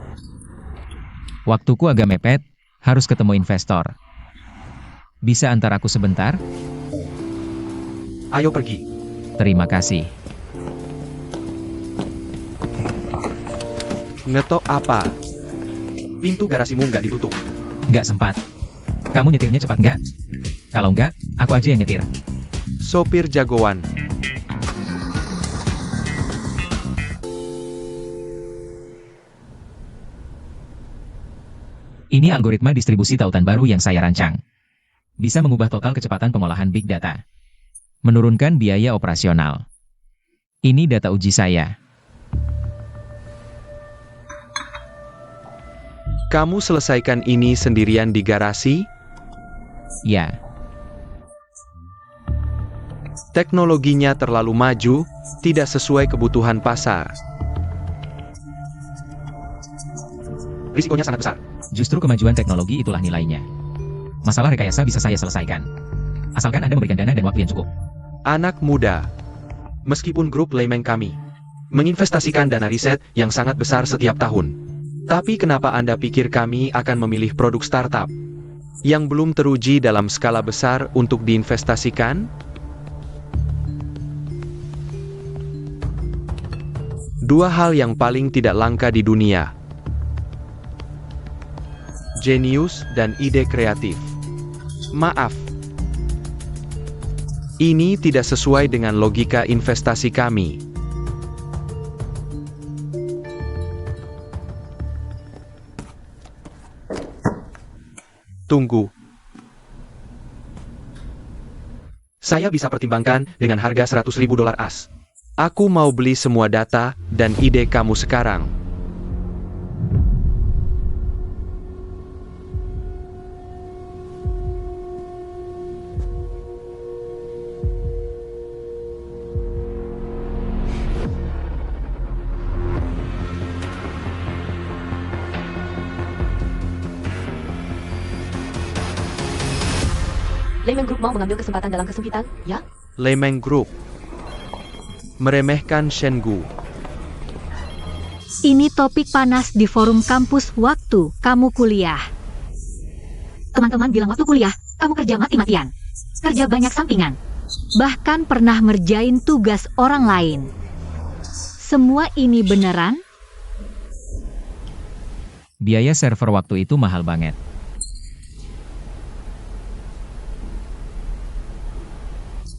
Waktuku agak mepet, harus ketemu investor. Bisa antar aku sebentar?
ayo pergi.
Terima kasih.
Ngetok apa? Pintu garasimu nggak ditutup.
Nggak sempat. Kamu nyetirnya cepat nggak? Kalau nggak, aku aja yang nyetir.
Sopir jagoan.
Ini algoritma distribusi tautan baru yang saya rancang. Bisa mengubah total kecepatan pengolahan big data. Menurunkan biaya operasional. Ini data uji saya.
Kamu selesaikan ini sendirian di garasi?
Ya,
Teknologinya terlalu maju, tidak sesuai kebutuhan pasar. Risikonya sangat besar.
justru kemajuan teknologi itulah nilainya. Masalah rekayasa bisa saya selesaikan. Asalkan Anda memberikan dana dan waktu yang cukup.
Anak muda. Meskipun grup Lemeng kami menginvestasikan dana riset yang sangat besar setiap tahun. Tapi kenapa Anda pikir kami akan memilih produk startup? yang belum teruji dalam skala besar untuk diinvestasikan? Dua hal yang paling tidak langka di dunia. Jenius dan ide kreatif. Maaf. Ini tidak sesuai dengan logika investasi kami. Tunggu. Saya bisa pertimbangkan dengan harga $100.000 AS. Aku mau beli semua data dan ide kamu sekarang.
Lemon Group mau mengambil kesempatan dalam kesempitan, ya?
Lemeng Group meremehkan Shengu.
Ini topik panas di forum kampus waktu kamu kuliah. Teman-teman bilang waktu kuliah, kamu kerja mati-matian. Kerja banyak sampingan. Bahkan pernah ngerjain tugas orang lain. Semua ini beneran?
Biaya server waktu itu mahal banget.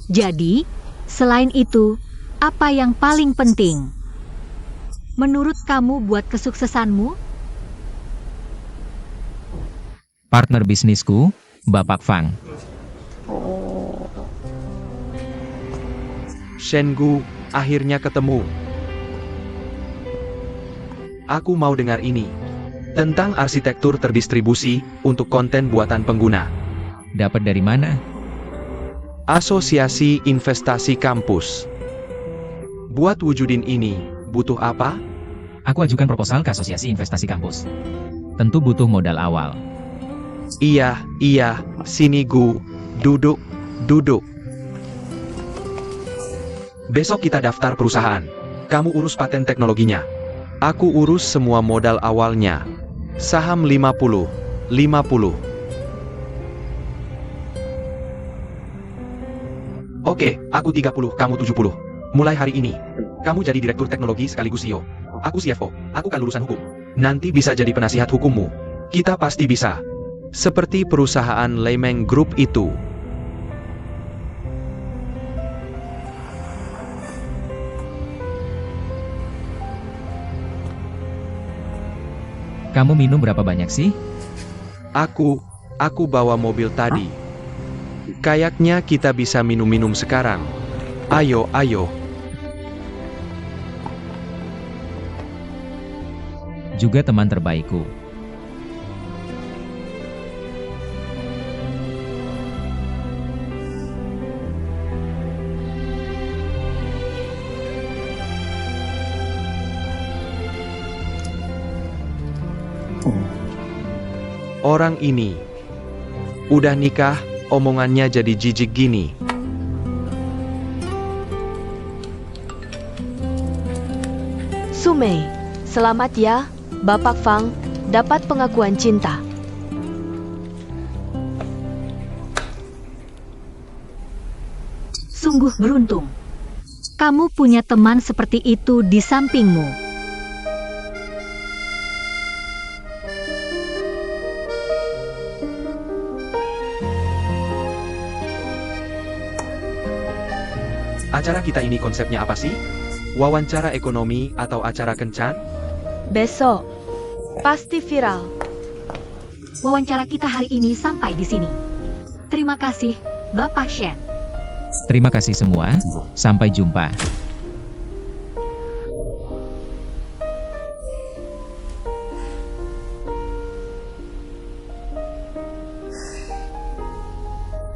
Jadi, selain itu, apa yang paling penting? Menurut kamu buat kesuksesanmu?
Partner bisnisku, Bapak Fang.
Shengu, akhirnya ketemu. Aku mau dengar ini. Tentang arsitektur terdistribusi untuk konten buatan pengguna.
Dapat dari mana?
Asosiasi Investasi Kampus. Buat wujudin ini, butuh apa?
Aku ajukan proposal ke Asosiasi Investasi Kampus. Tentu butuh modal awal.
Iya, sini Gu. Duduk. Besok kita daftar perusahaan. Kamu urus paten teknologinya. Aku urus semua modal awalnya. Saham 50-50. Oke, aku 30, kamu 70. Mulai hari ini, kamu jadi direktur teknologi sekaligus CEO. Aku CFO, aku kan lulusan hukum. Nanti bisa jadi penasihat hukummu. Kita pasti bisa. Seperti perusahaan Lemeng Group itu.
Kamu minum berapa banyak sih?
Aku bawa mobil tadi. Kayaknya kita bisa minum-minum sekarang. Ayo.
Juga teman terbaikku.
Orang ini udah nikah, omongannya jadi jijik gini.
Sumei, selamat ya, Bapak Fang, dapat pengakuan cinta.
Sungguh beruntung. Kamu punya teman seperti itu di sampingmu.
Acara kita ini konsepnya apa sih? Wawancara ekonomi atau acara kencan?
Besok, pasti viral.
Wawancara kita hari ini sampai di sini. Terima kasih, Bapak Shen.
Terima kasih semua, sampai jumpa.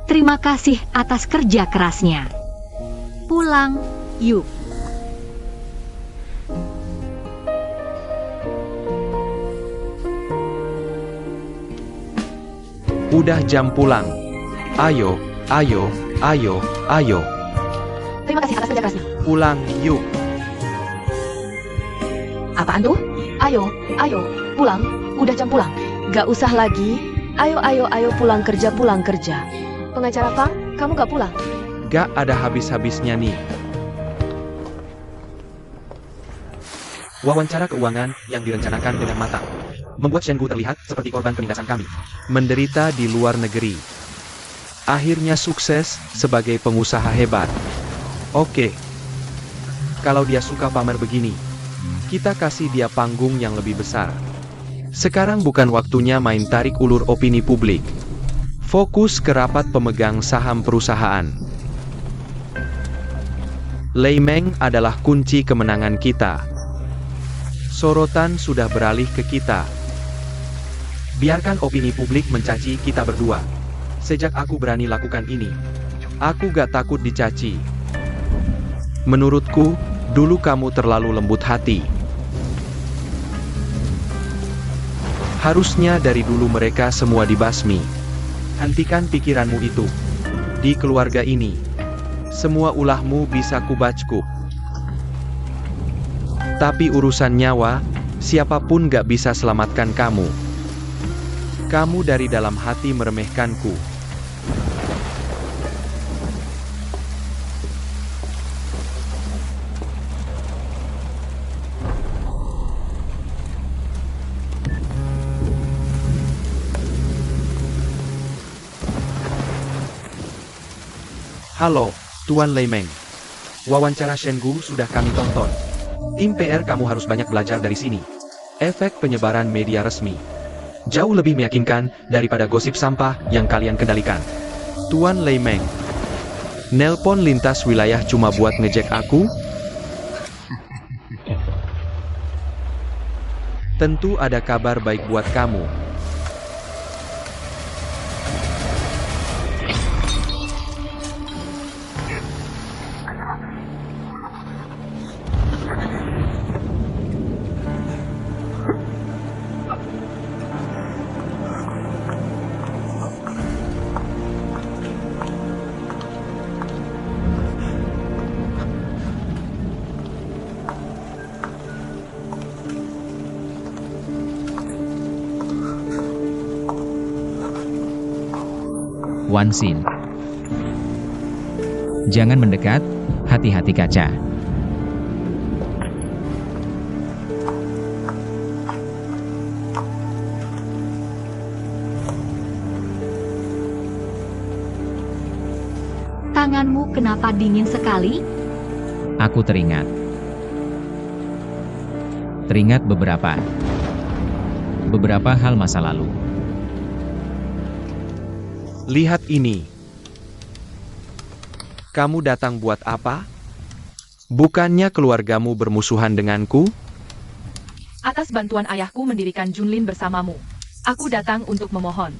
Terima kasih atas kerja kerasnya. Pulang, yuk.
Udah jam pulang. Ayo.
Terima kasih atas kerja kerasnya.
Pulang, yuk.
Apaan tuh? Ayo, pulang. Udah jam pulang. Gak usah lagi, Ayo pulang kerja. Pengacara Fang, kamu gak pulang?
Gak ada habis-habisnya nih. Wawancara keuangan yang direncanakan dengan matang membuat Shen Gu terlihat seperti korban penindasan kami. Menderita di luar negeri. Akhirnya sukses sebagai pengusaha hebat. Oke. Kalau dia suka pamer begini, kita kasih dia panggung yang lebih besar. Sekarang bukan waktunya main tarik ulur opini publik. Fokus ke rapat pemegang saham perusahaan. Lei Meng adalah kunci kemenangan kita. Sorotan sudah beralih ke kita. Biarkan opini publik mencaci kita berdua. Sejak aku berani lakukan ini, aku gak takut dicaci. Menurutku, dulu kamu terlalu lembut hati. Harusnya dari dulu mereka semua dibasmi. Hentikan pikiranmu itu. Di keluarga ini, semua ulahmu bisa kubackup. Tapi urusan nyawa, siapapun gak bisa selamatkan kamu. Kamu dari dalam hati meremehkanku. Halo, Tuan Lei Meng. Wawancara Shen Gu sudah kami tonton. Tim PR kamu harus banyak belajar dari sini. Efek penyebaran media resmi jauh lebih meyakinkan daripada gosip sampah yang kalian kendalikan. Tuan Lei Meng, nelpon lintas wilayah cuma buat ngejek aku? Tentu ada kabar baik buat kamu.
Wan Xin. Jangan mendekat, hati-hati kaca.
Tanganmu kenapa dingin sekali?
Aku teringat. Teringat beberapa hal masa lalu.
Lihat ini. Kamu datang buat apa? Bukannya keluargamu bermusuhan denganku?
Atas bantuan ayahku mendirikan Junlin bersamamu, aku datang untuk memohon.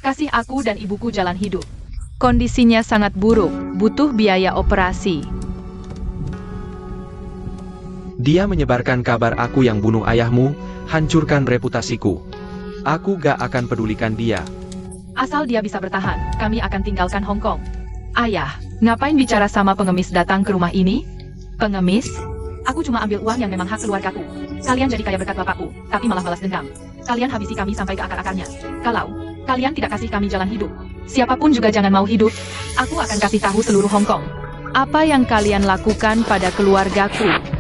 Kasih aku dan ibuku jalan hidup. Kondisinya sangat buruk, butuh biaya operasi.
Dia menyebarkan kabar aku yang bunuh ayahmu, hancurkan reputasiku. Aku gak akan pedulikan dia.
Asal dia bisa bertahan, kami akan tinggalkan Hong Kong. Ayah, ngapain bicara sama pengemis datang ke rumah ini? Pengemis? Aku cuma ambil uang yang memang hak keluargaku. Kalian jadi kaya berkat bapakku, tapi malah balas dendam. Kalian habisi kami sampai ke akar-akarnya. Kalau kalian tidak kasih kami jalan hidup, siapapun juga jangan mau hidup. Aku akan kasih tahu seluruh Hong Kong apa yang kalian lakukan pada keluargaku.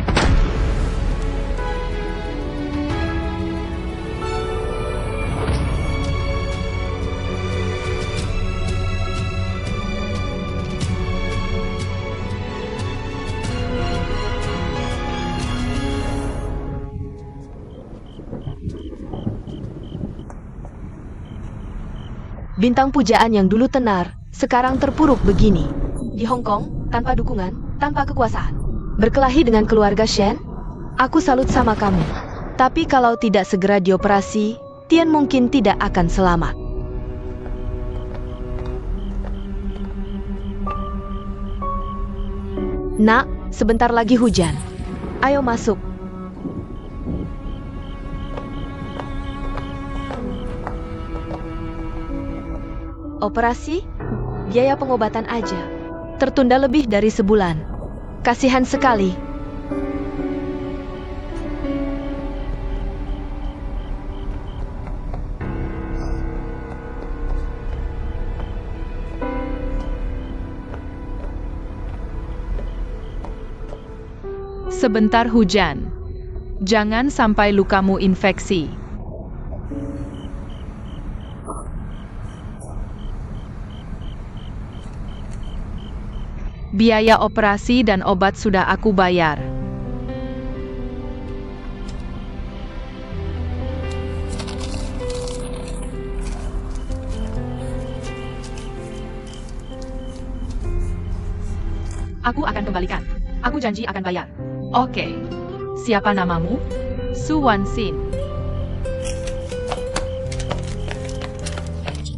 Bintang pujaan yang dulu tenar, sekarang terpuruk begini. Di Hong Kong, tanpa dukungan, tanpa kekuasaan. Berkelahi dengan keluarga Shen? Aku salut sama kamu. Tapi kalau tidak segera dioperasi, Tian mungkin tidak akan selamat. Nak, sebentar lagi hujan. Ayo masuk. Operasi? Biaya pengobatan aja. Tertunda lebih dari sebulan. Kasihan sekali.
Sebentar hujan. Jangan sampai lukamu infeksi. Biaya operasi dan obat sudah aku bayar. Aku akan kembalikan. Aku janji akan bayar. Oke. Siapa namamu? Su Wanxin.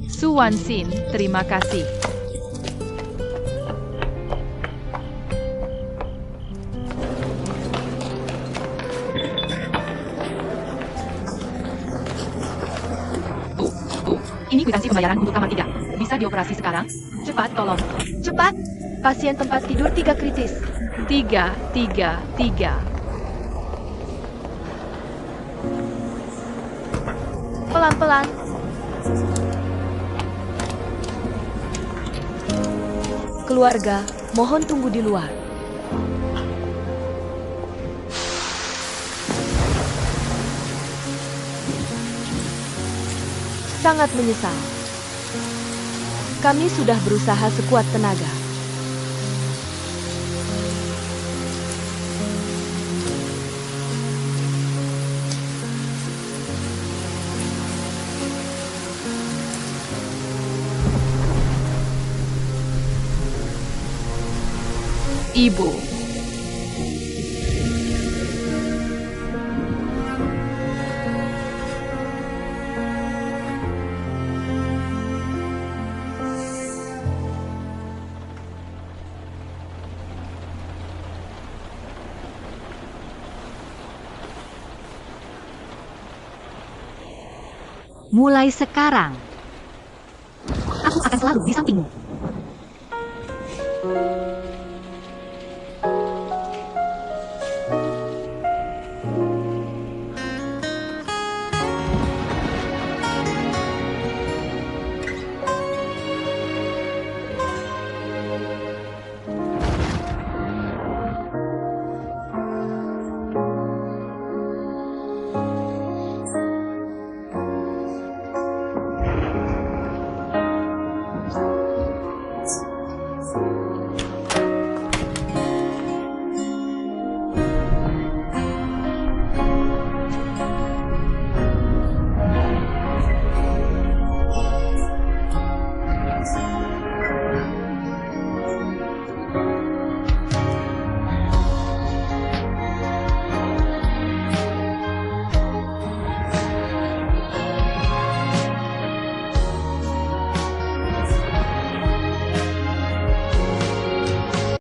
Su Wanxin, terima kasih. Ini kwitansi pembayaran untuk kamar 3. Bisa dioperasi sekarang? Cepat, tolong.
Cepat! Pasien tempat tidur 3 kritis.
3.
Pelan-pelan. Keluarga, mohon tunggu di luar. Sangat menyesal. Kami sudah berusaha sekuat tenaga.
Ibu.
Mulai sekarang, aku akan selalu di sampingmu.